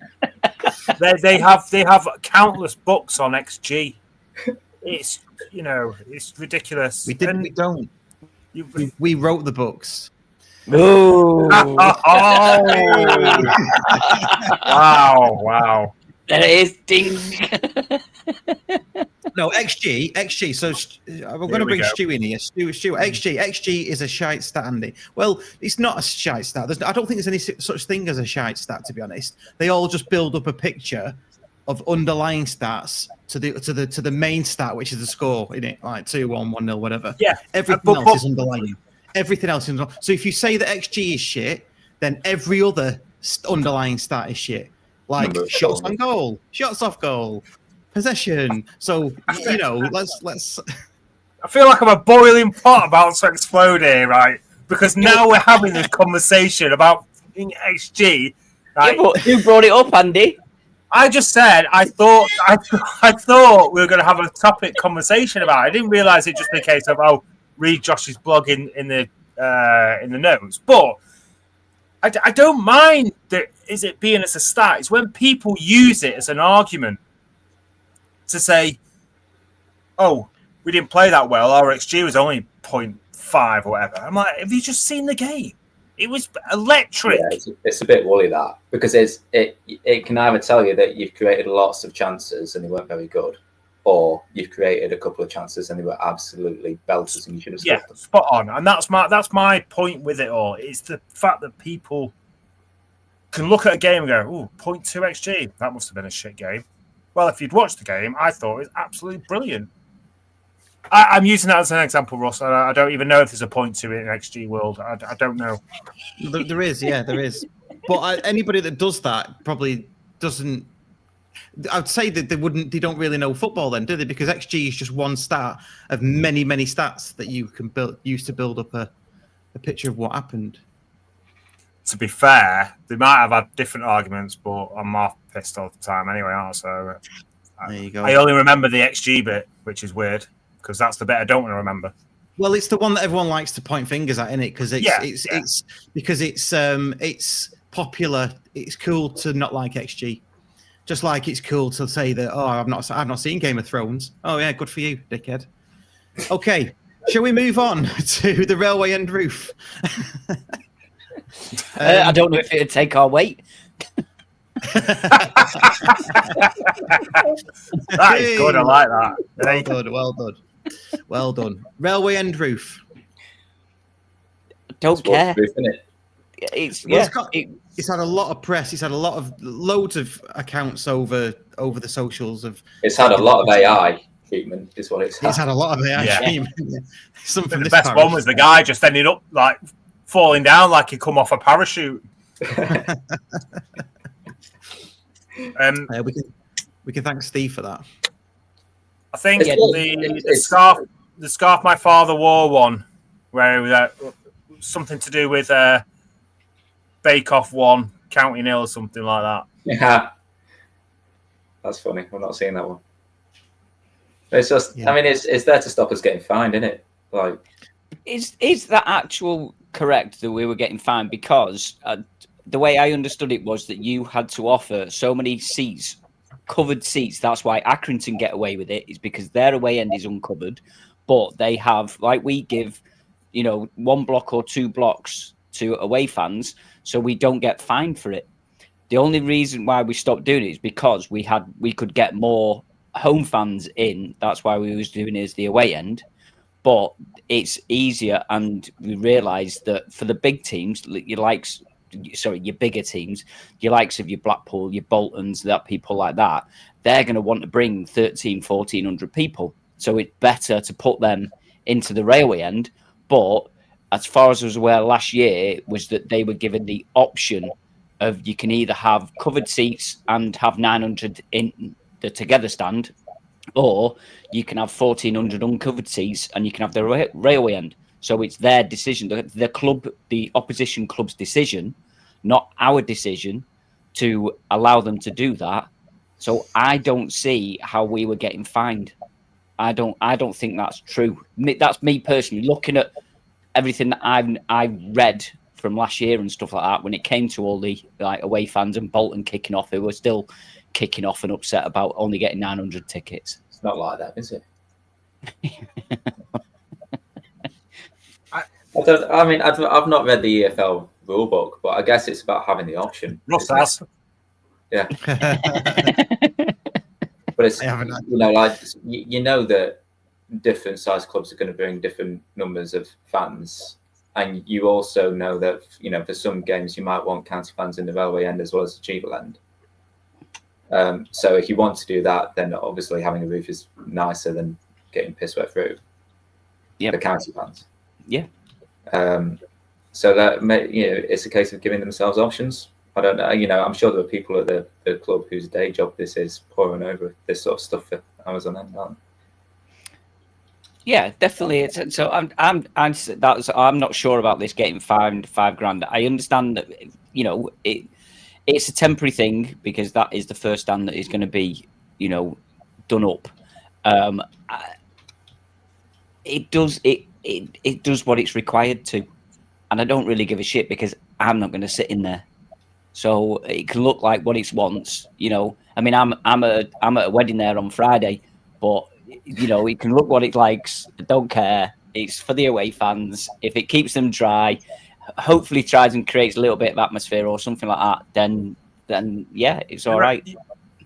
They have countless books on XG. It's it's ridiculous. We don't. We wrote the books. Oh, wow. There it is. Ding. No, XG. So we're going to bring Stu in here. Stu, XG is a shite stat, Andy. Well, it's not a shite stat. I don't think there's any such thing as a shite stat, to be honest. They all just build up a picture of underlying stats to the main stat, which is the score in it, like 2-1, 1-0, whatever. Yeah. Everything else is underlying. Everything else is underlying. So if you say that XG is shit, then every other underlying stat is shit. Like shots on goal, shots off goal, possession. So let's. I feel like I'm a boiling pot about to explode here, right? Because now we're having this conversation about XG. Right? Yeah, but who brought it up, Andy? I just said I thought we were going to have a topic conversation about it. I didn't realise it just be a case of read Josh's blog in the notes, but. I don't mind that is it being as a stat. It's when people use it as an argument to say, "Oh, we didn't play that well. Our XG was only 0.5 or whatever." I'm like, "Have you just seen the game? It was electric." Yeah, it's a bit woolly that because it can either tell you that you've created lots of chances and they weren't very good, or you've created a couple of chances and they were absolutely belters and you should have stopped them. Spot on. And that's my point with it all. It's the fact that people can look at a game and go, "Ooh, 0.2 XG. That must have been a shit game." Well, if you'd watched the game, I thought it was absolutely brilliant. I'm using that as an example, Russ. I don't even know if there's a 0.2 in XG world. I don't know. There is. But anybody that does that probably doesn't. I'd say that they don't really know football then, do they? Because XG is just one stat of many, many stats that you can use to build up a picture of what happened. To be fair, they might have had different arguments, but I'm half pissed all the time anyway, aren't I? So there you go. I only remember the XG bit, which is weird, because that's the bit I don't want to remember. Well, it's the one that everyone likes to point fingers at, isn't it? Because it's because it's popular. It's cool to not like XG. Just like it's cool to say that, I've not seen Game of Thrones. Oh yeah, good for you, dickhead. Okay, shall we move on to the Railway End Roof? I don't know if it'd take our weight. That is good. I like that. Well done. Railway End Roof. Don't care. Roof, isn't it? It's had a lot of press. It's had loads of accounts over the socials of. It's had a lot of AI treatment, is what it's had. It's had a lot of AI treatment. The best one was the guy just ended up like falling down like he come off a parachute. We can thank Steve for that. I think the scarf my father wore one, where it was something to do with Bake Off 1, County 0 or something like that. Yeah, that's funny. I'm not seeing that one. It's just, I mean, it's there to stop us getting fined, isn't it? Like, is that actual correct that we were getting fined? Because the way I understood it was that you had to offer so many seats, covered seats. That's why Accrington get away with it, is because their away end is uncovered, but they have, like we give, 1 block or 2 blocks to away fans, so we don't get fined for it. The only reason why we stopped doing it is because we could get more home fans in. That's why we was doing it as the away end. But it's easier, and we realised that for the big teams, your bigger teams, your likes of your Blackpool, your Boltons, that people like that, they're going to want to bring 1,400 people. So it's better to put them into the railway end. But as far as I was aware last year, was that they were given the option of you can either have covered seats and have 900 in the together stand, or you can have 1,400 uncovered seats and you can have the railway end. So it's their decision, the opposition club's decision, not our decision, to allow them to do that. So I don't see how we were getting fined. I don't think that's true. That's me personally looking at everything that I read from last year and stuff like that. When it came to all the like away fans and Bolton kicking off, they were still kicking off and upset about only getting 900 tickets. It's not like that, is it? I've not read the EFL rule book, but I guess it's about having the option. Russ has. Yeah. But it's, you know that different size clubs are going to bring different numbers of fans. And you also know that, for some games, you might want county fans in the railway end as well as the Cheadle end. So if you want to do that, then obviously having a roof is nicer than getting piss wet through the county fans. Yeah. So that it's a case of giving themselves options. I don't know. I'm sure there are people at the club whose day job this is pouring over this sort of stuff for hours on end. Yeah, definitely. So I'm not sure about this getting fined £5,000. I understand that it's a temporary thing because that is the first stand that is going to be done up. It does what it's required to, and I don't really give a shit because I'm not going to sit in there. So it can look like what it wants, I mean, I'm at a wedding there on Friday, but it can look what it likes. I don't care. It's for the away fans. If it keeps them dry, hopefully tries and creates a little bit of atmosphere or something like that, then yeah, it's all right.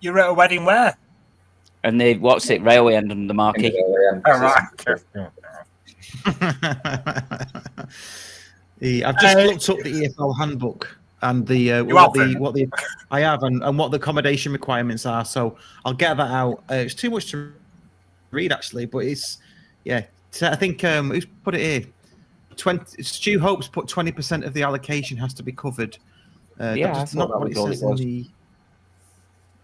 You're at a wedding where? And railway end under the marquee. I've just looked up the EFL handbook and I have and what the accommodation requirements are. So I'll get that out. It's too much to read actually, but it's I think who's put it here? Stu Hope's put 20% of the allocation has to be covered. That's not what it says in the.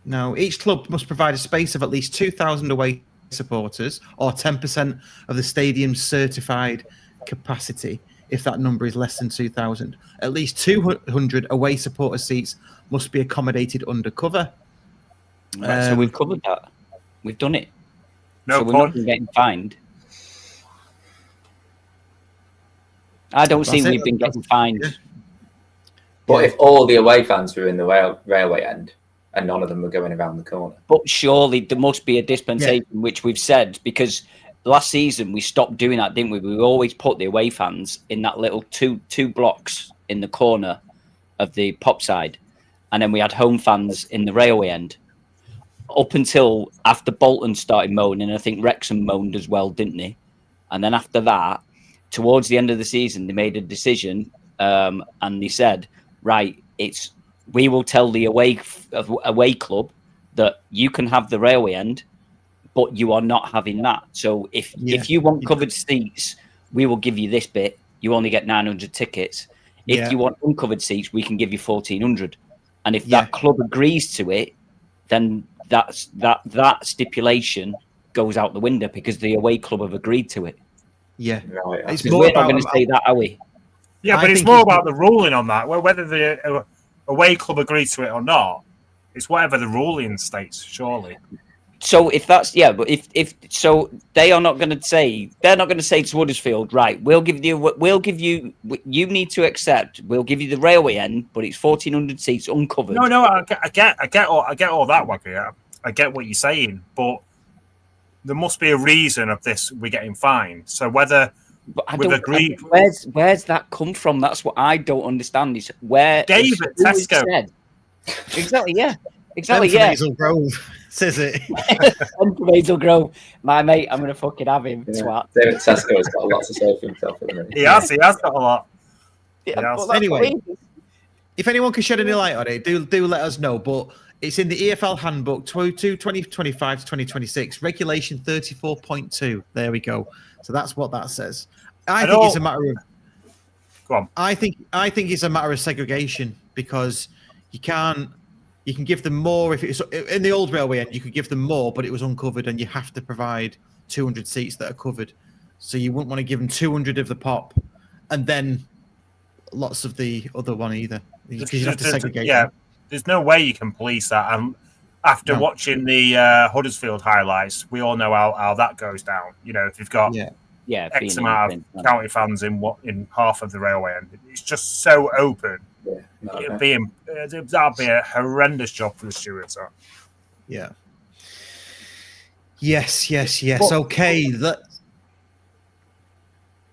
No, each club must provide a space of at least 2,000 away supporters or 10% of the stadium's certified capacity if that number is less than 2,000. At least 200 away supporter seats must be accommodated under cover. So we've covered that. We've done it. No, so we're not getting fined. I don't think we've been getting fined. Yeah. But if all the away fans were in the railway end and none of them were going around the corner. But surely there must be a dispensation, which we've said, because last season we stopped doing that, didn't we? We always put the away fans in that little two blocks in the corner of the pop side. And then we had home fans in the railway end. Up until after Bolton started moaning, I think Wrexham moaned as well, didn't they? And then after that, towards the end of the season, they made a decision and they said, right, we will tell the away club that you can have the railway end, but you are not having that. So if you want covered seats, we will give you this bit. You only get 900 tickets. If you want uncovered seats, we can give you 1,400. And if that club agrees to it, then that stipulation goes out the window because the away club have agreed to it. Yeah, right. It's more we're not going to say that, are we? Yeah, but it's more about the ruling on that. Whether the away club agrees to it or not, it's whatever the ruling states, surely. So if that's but if so, they are not going to say to Huddersfield, right? We'll give you. You need to accept. We'll give you the railway end, but it's 1,400 seats uncovered. No, I get all that, Waggie. I get what you're saying, but there must be a reason of this. We're getting fined. So whether we've agreed, where's that come from? That's what I don't understand. Is where David Tesco said. Exactly. Yeah. Exactly. Yeah. Hazel Grove says it. Hazel Grove, my mate. I'm gonna fucking have him. Twat. David Tesco has got a lot to say for himself. He has got a lot. Yeah, anyway, if anyone can shed any light on it, do let us know. But it's in the EFL handbook 2025 to 2026, regulation 34.2. There we go. So that's what that says. I think it's a matter of. Go on. I think it's a matter of segregation because you can give them more if it's in the old railway end. You could give them more, but it was uncovered, and you have to provide 200 seats that are covered. So you wouldn't want to give them 200 of the pop and then lots of the other one either. Because you'd have to segregate them. There's no way you can police that. And after watching the Huddersfield highlights, we all know how that goes down. You know, if you've got X amount of county fans in half of the railway end, it's just so open. That'd be a horrendous job for the stewards. Yeah. Yes. Okay.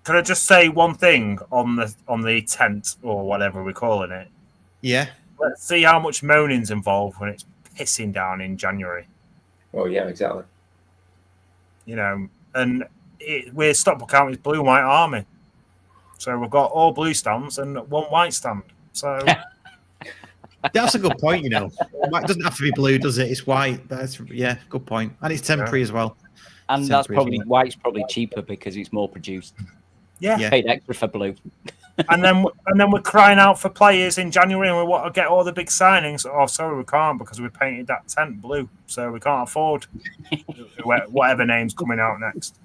Can I just say one thing on the tent or whatever we're calling it? Yeah. Let's see how much moaning's involved when it's pissing down in January. Well, yeah, exactly. You know, and we're Stockport County's blue and white army. So we've got all blue stands and one white stand. So that's a good point, you know. It doesn't have to be blue, does it? It's white. That's good point. And it's temporary as well. And that's probably white's probably cheaper because it's more produced. Yeah. Paid extra for blue. and then we're crying out for players in January and we want to get all the big signings. Oh, sorry, we can't because we painted that tent blue. So we can't afford whatever name's coming out next.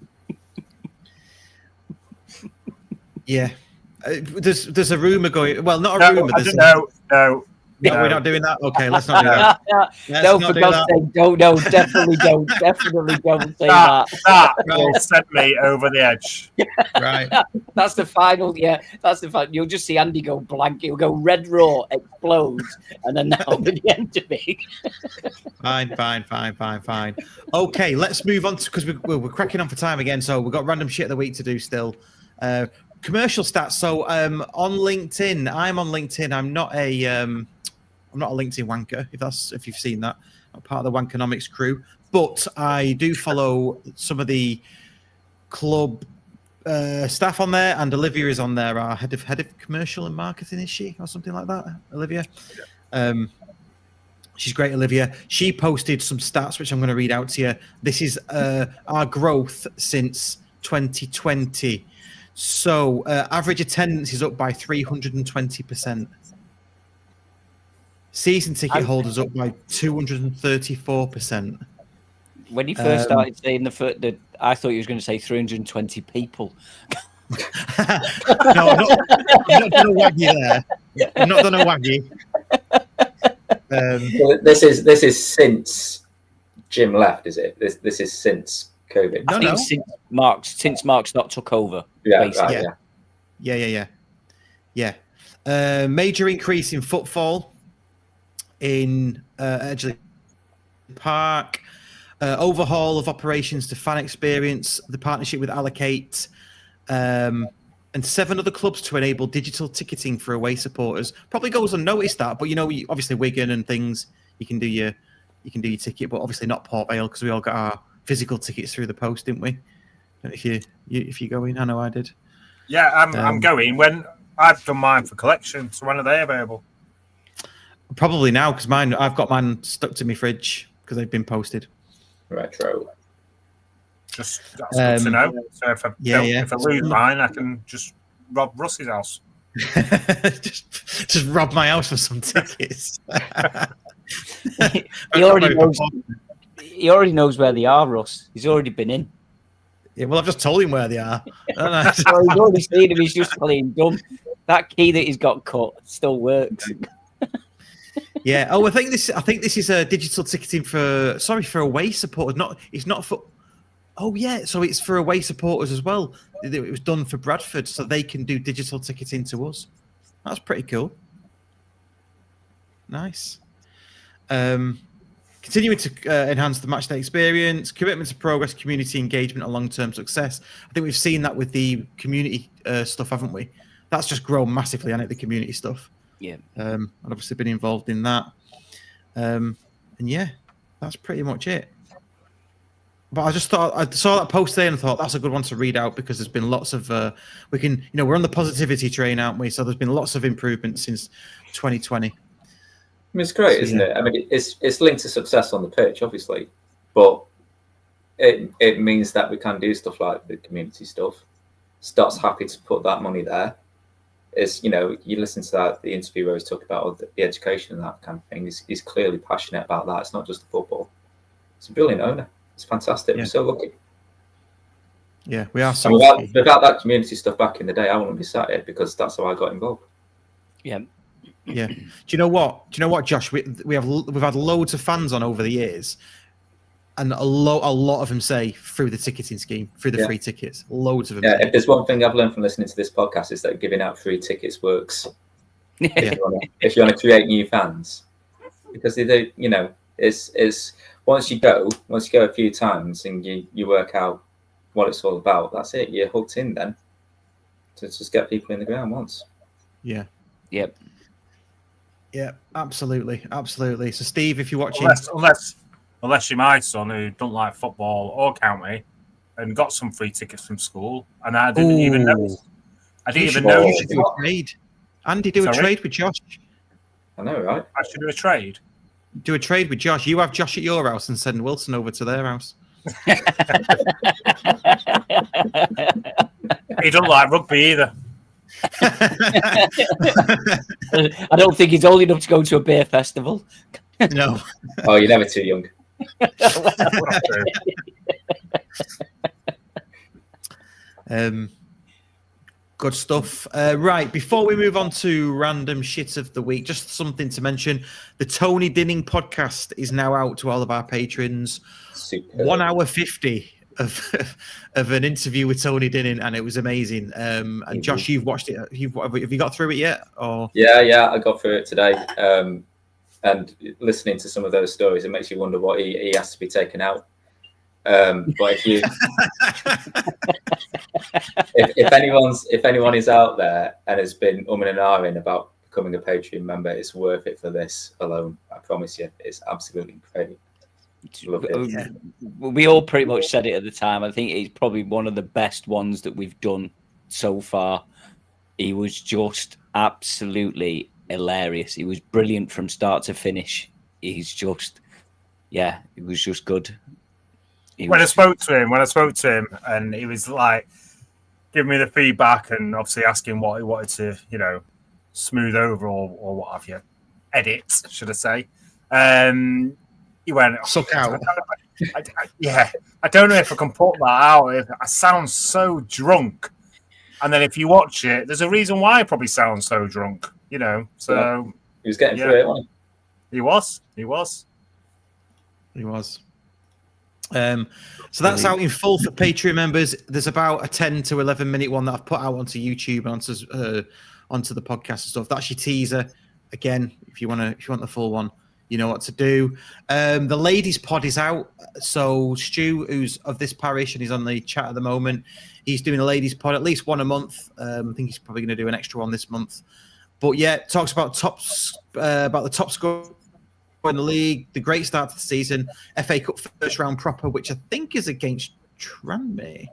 Yeah. There's a rumour going... Well, not a rumour. No, we're not doing that. Okay, let's not do that. No, for God's sake, don't. No, definitely don't. Definitely don't say that. That will send me over the edge. Right. That's the final. Yeah, that's the final. You'll just see Andy go blank. He'll go red raw, explodes, and then that'll be the end of it. Fine. Okay, let's move on because we're cracking on for time again. So we've got random shit of the week to do still. Commercial stats. So on LinkedIn, I'm on LinkedIn. I'm not a LinkedIn wanker, if you've seen that. I'm part of the Wankonomics crew, but I do follow some of the club staff on there, and Olivia is on there. Our head of commercial and marketing, is she, or something like that? Olivia. She's great, Olivia. She posted some stats which I'm going to read out to you. This is our growth since 2020. So average attendance is up by 320%. Season ticket holders up by 234%. When you first started saying that, I thought you was going to say 320 people. No, I'm not done a Waggie there. I'm not done a Waggie. Well, this is since Jim left, is it? This is since COVID. No. Since Mark's not took over. Yeah, basically. right, Yeah. Major increase in footfall in Edgeley Park, overhaul of operations to fan experience, the partnership with Allocate, and 7 other clubs to enable digital ticketing for away supporters. Probably goes unnoticed that, but obviously Wigan and things, you can do your ticket, but obviously not Port Vale because we all got our physical tickets through the post, didn't we? If you go in, I know I did. Yeah, I'm going. When I've done mine for collection, so when are they available? Probably now, because I've got mine stuck to my fridge because they've been posted. Retro. That's good to know. So if I lose mine, I can just rob Russ's house. just rob my house for some tickets. He already knows where they are, Russ. He's already been in. Yeah, well, I've just told him where they are. He's already seen him. He's just playing dumb. That key that he's got cut still works. Yeah. Oh, I think this is a digital ticketing for away supporters. It's not for. Oh yeah. So it's for away supporters as well. It was done for Bradford, so they can do digital ticketing to us. That's pretty cool. Nice. Continuing to enhance the matchday experience, commitment to progress, community engagement, and long-term success. I think we've seen that with the community stuff, haven't we? That's just grown massively, hasn't it, the community stuff? Yeah. I've obviously been involved in that. And yeah, that's pretty much it. But I just thought, I saw that post there and thought that's a good one to read out because there's been lots of, we're on the positivity train, aren't we? So there's been lots of improvements since 2020. I mean, it's great, isn't it? I mean, it's linked to success on the pitch, obviously, but it means that we can do stuff like the community stuff. Stott's happy to put that money there. It's, you listen to that, the interview where he's talking about the education and that kind of thing. He's clearly passionate about that. It's not just the football. It's a brilliant owner. It's fantastic. Yeah. We're so lucky. Yeah, we are And so without, lucky. without that community stuff back in the day, I wouldn't be sat here because that's how I got involved. Yeah. Yeah. Do you know what, Josh? We've had loads of fans on over the years, and a lot of them say through the ticketing scheme, through the Yeah. free tickets. Loads of them. Yeah, say. if there's one thing I've learned from listening to this podcast is that giving out free tickets works. Yeah. If you want to create new fans, because they do, you know, it's once you go a few times and you work out what it's all about, that's it. You're hooked in then to just get people in the ground once. Yeah. Yep. Yeah, absolutely. So, Steve, if you're watching, Unless you're my son who don't like football or county and got some free tickets from school, and I didn't even know. I didn't even know you should do a trade. Andy, do a trade with Josh. I know, right? I should do a trade. Do a trade with Josh. You have Josh at your house and send Wilson over to their house. He don't like rugby either. I don't think he's old enough to go to a beer festival. No. Oh, you're never too young. Good stuff. Right, before we move on to random shit of the week, just something to mention. The Tony Dinning podcast is now out to all of our patrons. Super. 1 hour 50 of an interview with Tony Dinning, and it was amazing. And Josh, you've watched it. Have you got through it yet? Or Yeah, I got through it today. And listening to some of those stories, it makes you wonder what he has to be taken out. But if anyone is out there and has been umming and ahhing about becoming a Patreon member, it's worth it for this alone. I promise you, it's absolutely incredible. Yeah. We all pretty much said it at the time. I think it's probably one of the best ones that we've done so far. He was just absolutely hilarious. He was brilliant from start to finish. He's just, yeah, it was just good. When I spoke to him, and he was like giving me the feedback and obviously asking what he wanted to, you know, smooth over or what have you, edit, should I say? He went, suck out. I don't know if I can put that out. I sound so drunk. And then if you watch it, there's a reason why I probably sound so drunk, you know. So yeah. He was getting through it, wasn't he? He was. So that's out in full for Patreon members. There's about a 10 to 11 minute one that I've put out onto YouTube and onto the podcast and stuff. That's your teaser. Again, if you want the full one, you know what to do. The ladies pod is out. So Stu, who's of this parish and he's on the chat at the moment, he's doing a ladies pod at least one a month. I think he's probably going to do an extra one this month. But yeah, talks about the top score in the league, the great start to the season, FA Cup first round proper, which I think is against Tranmere.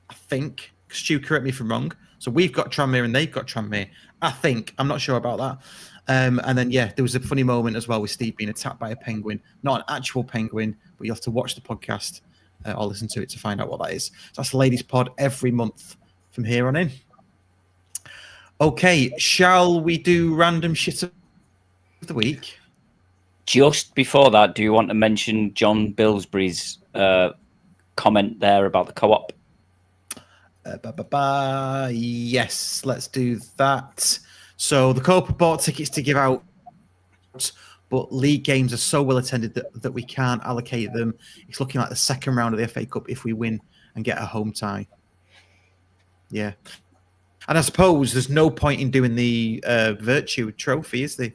I think. Stu, correct me if I'm wrong. So we've got Tranmere and they've got Tranmere. I think. I'm not sure about that. And then, yeah, there was a funny moment as well with Steve being attacked by a penguin. Not an actual penguin, but you have to watch the podcast or listen to it to find out what that is. So that's the ladies pod every month from here on in. Okay, shall we do random shit of the week? Just before that, do you want to mention John Billsbury's comment there about the co-op? Yes, let's do that. So the co-op bought tickets to give out, but league games are so well attended that we can't allocate them. It's looking like the second round of the FA Cup if we win and get a home tie. Yeah. And I suppose there's no point in doing the Virtue Trophy, is there?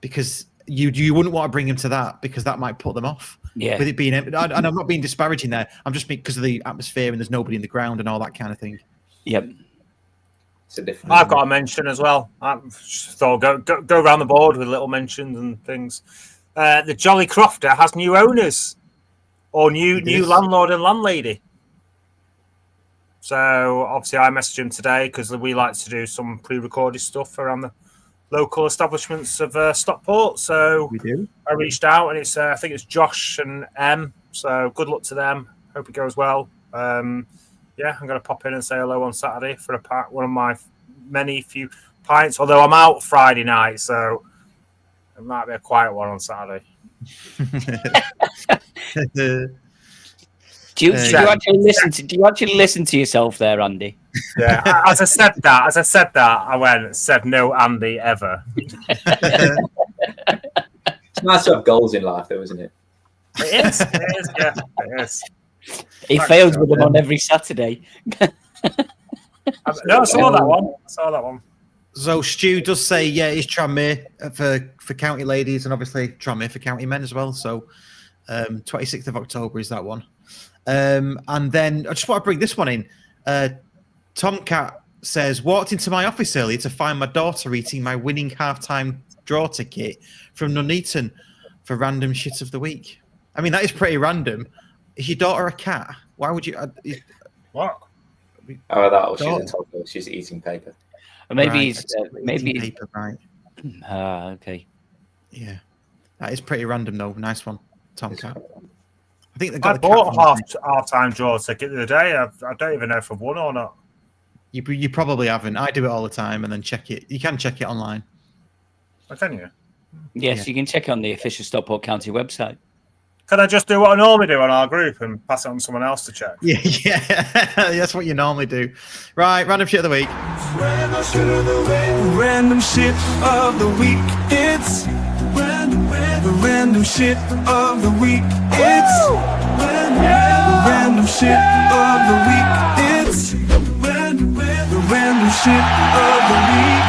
Because you wouldn't want to bring them to that because that might put them off. Yeah. With it being, and I'm not being disparaging there. I'm just because of the atmosphere and there's nobody in the ground and all that kind of thing. Yep. It's a different. I've got a mention as well. So go around the board with little mentions and things. The Jolly Crofter has new owners or new landlord and landlady. So obviously I messaged him today because we like to do some pre-recorded stuff around the local establishments of Stockport. So We do. I reached out and it's I think it's Josh and Em. So good luck to them. Hope it goes well. Yeah, I'm going to pop in and say hello on Saturday for one of my few pints. Although I'm out Friday night, so it might be a quiet one on Saturday. Do you actually listen to? Do you actually listen to yourself there, Andy? Yeah. As I said that, I said no, Andy, ever. It's nice to have goals in life, though, isn't it? It is. Yeah, it is. He fails with them on every Saturday. No, I saw that one. So Stu does say, yeah, it's Tranmere for county ladies, and obviously Tranmere for county men as well. So 26th of October is that one. And then I just want to bring this one in. Tomcat says, walked into my office earlier to find my daughter eating my winning halftime draw ticket from Nuneaton for random shit of the week. I mean, that is pretty random. Is your daughter a cat? Why would you? What? Oh, that was she's a toddler. She's eating paper. Or maybe Right, he's maybe. paper, right? Okay. Yeah, that is pretty random though. Nice one, Tomcat. I think they got I bought a half-time draw ticket the other day. I don't even know if I've won or not. You probably haven't. I do it all the time and then check it. You can check it online. Can you? Yes, Yeah. you can check on the official Stockport County website. Can I just do what I normally do on our group and pass it on to someone else to check? Yeah, that's what you normally do. Right, random shit of the week. Random shit of the week. It's the random shit of the week. It's the random shit of the week. It's the random shit of the week.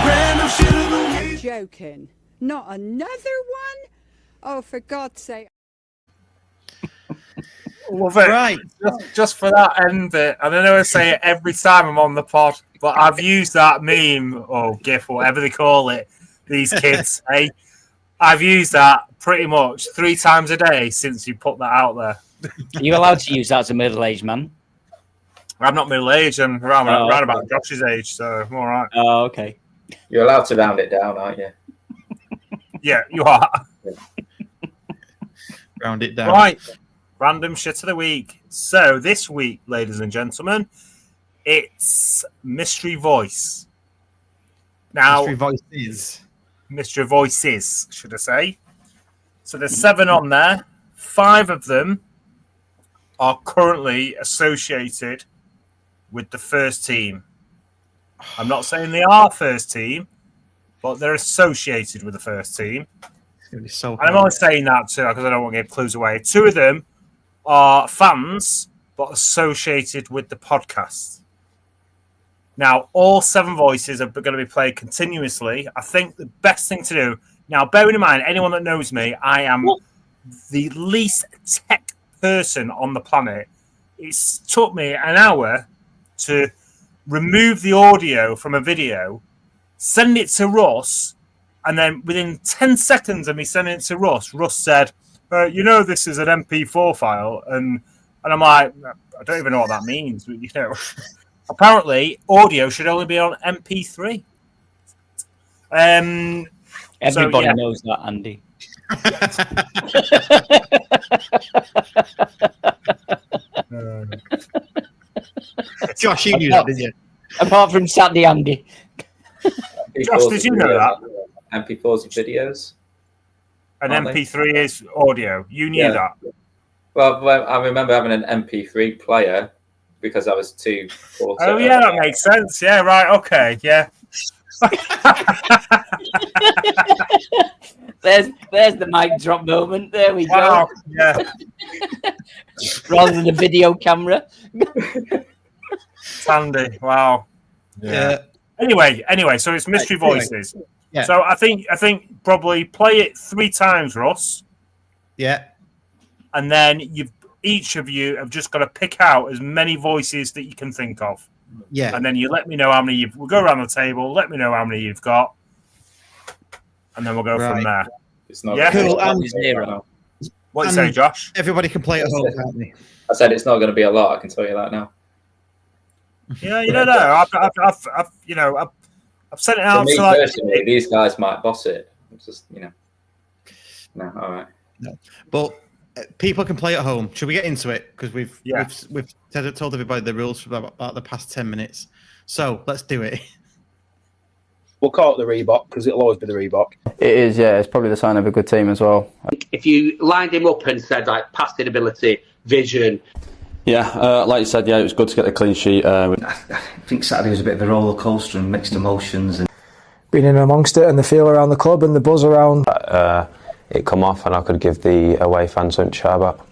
Random shit of the week. Joking. Not another one? Oh, for God's sake. Love it. Right. Just for that end bit. And I know I say it every time I'm on the pod, but I've used that meme or GIF, or whatever they call it, these kids, hey? I've used that pretty much 3 times a day since you put that out there. Are you allowed to use that as a middle-aged man? I'm not middle-aged, I'm around about Josh's age, so I'm all right. Oh, okay. You're allowed to round it down, aren't you? Yeah, you are. Round it down. Right. Random shit of the week. So this week, ladies and gentlemen, it's Mystery Voice. Now, Mystery Voices, should I say. So there's 7 on there. 5 of them are currently associated with the first team. I'm not saying they are first team, but they're associated with the first team. It's gonna be so And I'm only saying that too because I don't want to give clues away. 2 of them are fans, but associated with the podcast. Now, all 7 voices are going to be played continuously. I think the best thing to do, now, bearing in mind, anyone that knows me, I am the least tech person on the planet. It's took me an hour to remove the audio from a video, send it to Russ, and then within 10 seconds of me sending it to Russ said, this is an MP4 file. And I'm like, I don't even know what that means. But, apparently, audio should only be on MP3. Everybody knows that, Andy. Josh, you knew that, didn't you? Apart from Saturday Andy. Josh, did you know that? MP4s and videos. An MP3 is audio. You knew that. Well, I remember having an MP3 player because I was too. Oh yeah, that makes sense. Yeah, right. Okay, yeah. There's the mic drop moment. There we Wow. go. Yeah. Rather than a video camera. Sandy. Wow. Yeah. Anyway, so it's Mystery Voices. Yeah. So I think probably play it 3 times, Russ. Yeah. And then each of you have just got to pick out as many voices that you can think of. Yeah. And then you let me know how many we'll go around the table, let me know how many you've got. And then we'll go from there. It's not Cool. What do you say, Josh? Everybody can play at home, can't they? I said it's not going to be a lot. I can tell you that now. Yeah, you don't know. I've sent it out For me to like personally, these guys might boss it. It's just no, all right. No. But people can play at home. Should we get into it? Because we've told everybody the rules for about the past 10 minutes. So let's do it. We'll call it the Reebok because it'll always be the Reebok. It is, yeah. It's probably the sign of a good team as well. If you lined him up and said like passing ability, vision. Yeah, like you said, yeah, it was good to get the clean sheet. I think Saturday was a bit of a roller coaster and mixed emotions. And being in amongst it and the feel around the club and the buzz around. It come off and I could give the away fans something to shout about.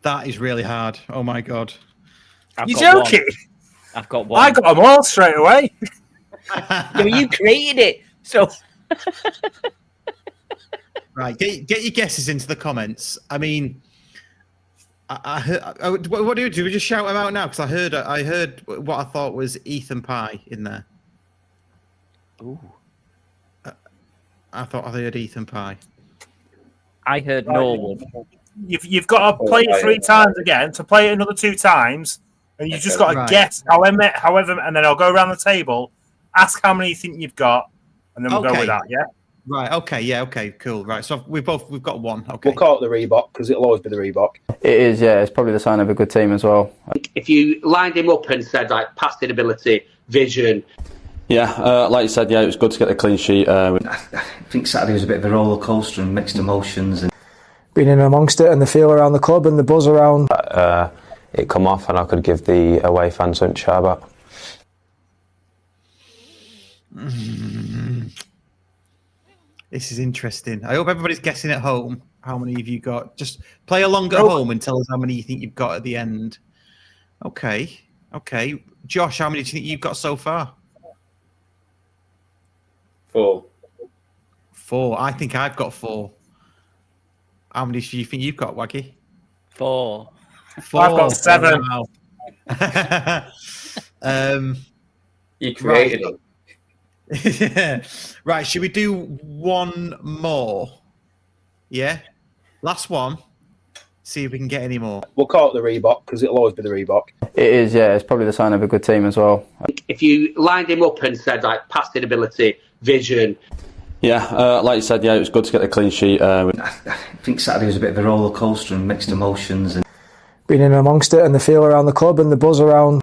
That is really hard. Oh my god! You joking? I've got one. I got them all straight away. Yeah, you created it, so. Right, get your guesses into the comments. I mean, I heard. What do? Do we just shout them out now? Because I heard what I thought was Ethan Pie in there. Ooh. I thought I heard Ethan Pie. I heard Norwood. You've got to play it 3 times again. To play it another 2 times, and you just got to Right. guess however, and then I'll go around the table, ask how many you think you've got, and then we'll go Okay. with that. Yeah. Right. Okay. Yeah. Okay. Cool. Right. So we've got one. Okay. We'll call it the Reebok because it'll always be the Reebok. It is, yeah, it's probably the sign of a good team as well. If you lined him up and said like passing ability, vision. Yeah, like you said, yeah, it was good to get the clean sheet. I think Saturday was a bit of a roller coaster and mixed emotions. And Being in amongst it and the feel around the club and the buzz around. It come off and I could give the away fans something to shout about. This is interesting. I hope everybody's guessing at home. How many of you got? Just play along at home and tell us how many you think you've got at the end. Okay. Okay. Josh, how many do you think you've got so far? 4. 4. I think I've got 4. How many do you think you've got, Waggie? 4. 4. I've got 7. Wow. You created it. Right. Should we do one more? Yeah. Last one. See if we can get any more. We'll call it the Reebok because it'll always be the Reebok. It is, yeah, it's probably the sign of a good team as well. If you lined him up and said like passing ability, vision. Yeah, like you said, yeah, it was good to get the clean sheet. I think Saturday was a bit of a roller coaster and mixed emotions. And Being in amongst it and the feel around the club and the buzz around.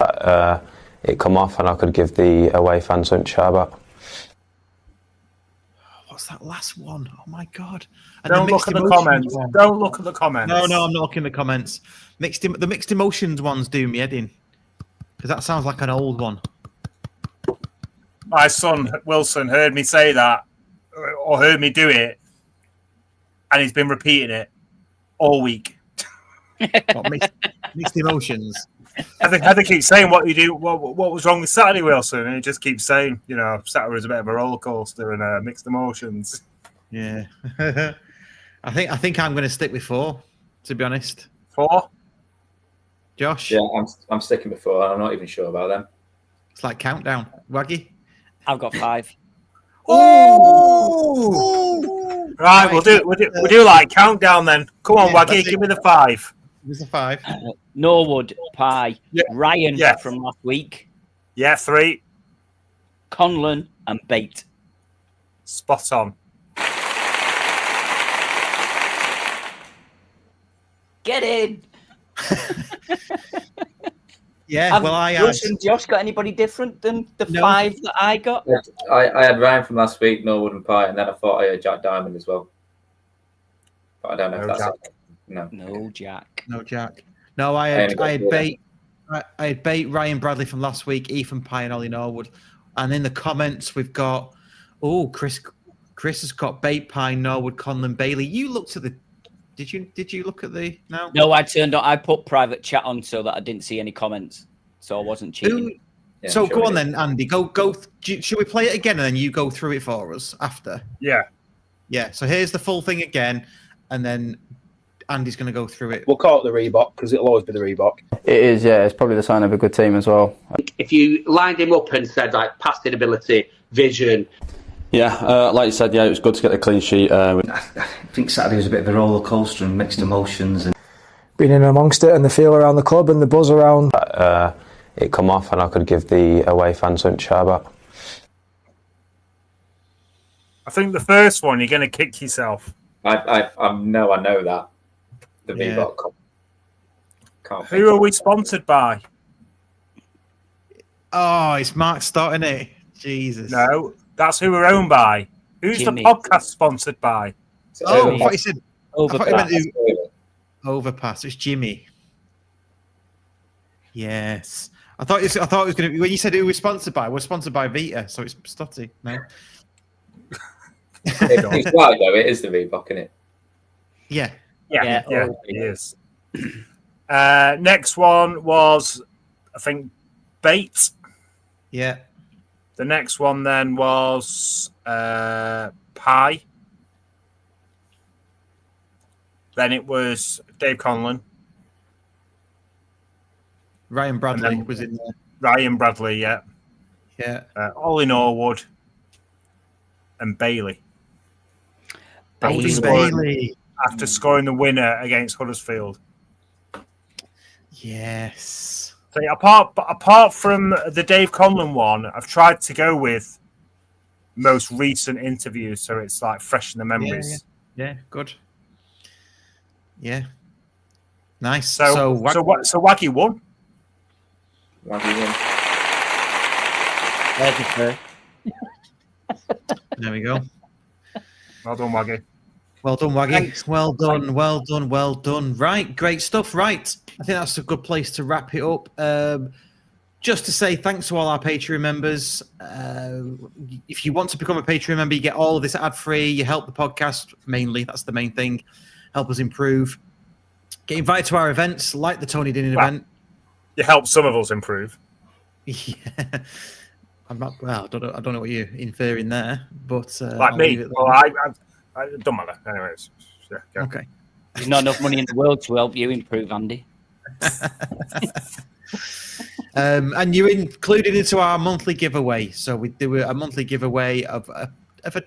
It come off and I could give the away fans something to shout about. What's that last one? Oh my god! And Don't look at the comments. Don't look at the comments. No, I'm not looking at the comments. The mixed emotions ones do me head in because that sounds like an old one. My son Wilson heard me say that, or heard me do it, and he's been repeating it all week. What, mixed emotions. Heather keeps saying, "What you do? What was wrong with Saturday, Wilson?" And he just keeps saying, "You know, Saturday was a bit of a roller coaster and mixed emotions." Yeah, I think I'm going to stick with 4. To be honest, 4. Josh. Yeah, I'm sticking with 4. I'm not even sure about them. It's like countdown. Waggie. I've got 5. Oh! Right, we'll do like countdown then. Come on, Waggie, give me the 5. There's a 5. Norwood, Pie, Yeah. Ryan Yeah. from last week, Yeah, 3. Conlon, and Bait. Spot on. Get in. Yeah, well, I had. Russ and Josh got anybody different than the No. 5 that I got? I had Ryan from last week, Norwood and Pie, and then I thought I had Jack Diamond as well. But I don't know No if that's Jack. No. No, Jack. No, Jack. No, I only got had 4. Bait. I had Bait, Ryan Bradley from last week, Ethan Pye and Ollie Norwood. And in the comments, we've got, Chris has got Bait, Pye, Norwood, Conlon, Bailey. You looked at the. Did you look at the no? No, I put private chat on so that I didn't see any comments, so I wasn't cheating. Yeah, So I'm sure go we on did. then, Andy. Go. Should we play it again and then you go through it for us after? Yeah. Yeah. So here's the full thing again, and then Andy's going to go through it. We'll call it the Reebok because it'll always be the Reebok. It is, yeah, it's probably the sign of a good team as well. If you lined him up and said like passing ability, vision. Yeah, like you said, yeah, it was good to get the clean sheet. I think Saturday was a bit of a roller coaster and mixed emotions. And Being in amongst it and the feel around the club and the buzz around. It come off and I could give the away fans something to shout about. I think the first one, you're going to kick yourself. I know that. The Yeah. Reebok. Can't Who are we sponsored by? Oh, it's Mark Stott, isn't it? Jesus. No, that's who we're owned by. Who's Jimmy. the podcast sponsored by? Oh, I Overpass. thought you said. I thought you meant Overpass. who- Overpass. It's Jimmy. Yes. I thought it was going to be when you said it was sponsored by. We're sponsored by Vita, so it's Stotty. No. It's right though. It is the Reebok, isn't it? Yeah. Yeah, it is. Next one was, I think, Bait. Yeah. The next one then was Pie. Then it was Dave Conlon. Ryan Bradley was in there. Ryan Bradley, yeah. Yeah. Ollie Norwood and Bailey. Bailey. After scoring the winner against Huddersfield. Yes. So apart from the Dave Conlon one, I've tried to go with most recent interviews, so it's like fresh in the memories. Yeah, good. Yeah. Nice. So Waggie won. There we go. Well done, Waggie. Well done, Waggie. Thanks. Well done. Right, great stuff. Right, I think that's a good place to wrap it up. Just to say thanks to all our Patreon members. If you want to become a Patreon member, you get all of this ad-free. You help the podcast, mainly. That's the main thing. Help us improve. Get invited to our events, like the Tony Dinning event. You help some of us improve. Yeah. I'm not. Well, I don't know what you're inferring there, but like I'll me. Well, I don't matter. Anyways, yeah. Go. Okay. There's not enough money in the world to help you improve, Andy. And you're included into our monthly giveaway. So we do a monthly giveaway of a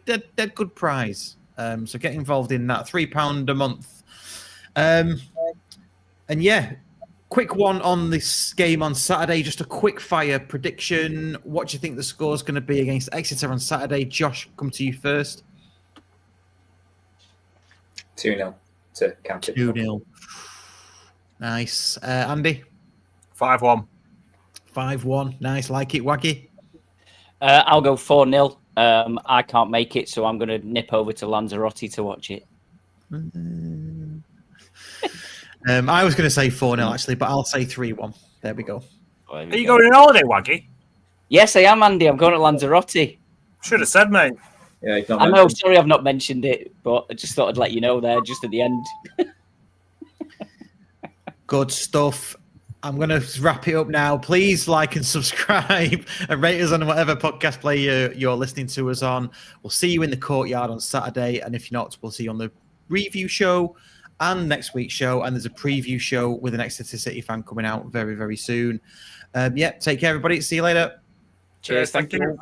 dead good prize. So get involved in that. £3 a month. And yeah, quick one on this game on Saturday. Just a quick fire prediction. What do you think the score's going to be against Exeter on Saturday? Josh, come to you first. 2-0 to County. 2-0. Nice. Andy? 5-1. 5-1. Nice. Like it. Waggie? I'll go 4-0. I can't make it, so I'm going to nip over to Lanzarote to watch it. I was going to say 4-0 actually, but I'll say 3-1. There we go. Are you going on holiday, Waggie? Yes, I am, Andy. I'm going to Lanzarote. Should have said, mate. Yeah, I know. Sorry, I've not mentioned it, but I just thought I'd let you know there, just at the end. Good stuff. I'm going to wrap it up now. Please like and subscribe and rate us on whatever podcast player you're listening to us on. We'll see you in the courtyard on Saturday. And if you're not, we'll see you on the review show and next week's show. And there's a preview show with an Exeter City fan coming out very, very soon. Take care, everybody. See you later. Cheers. Thank you.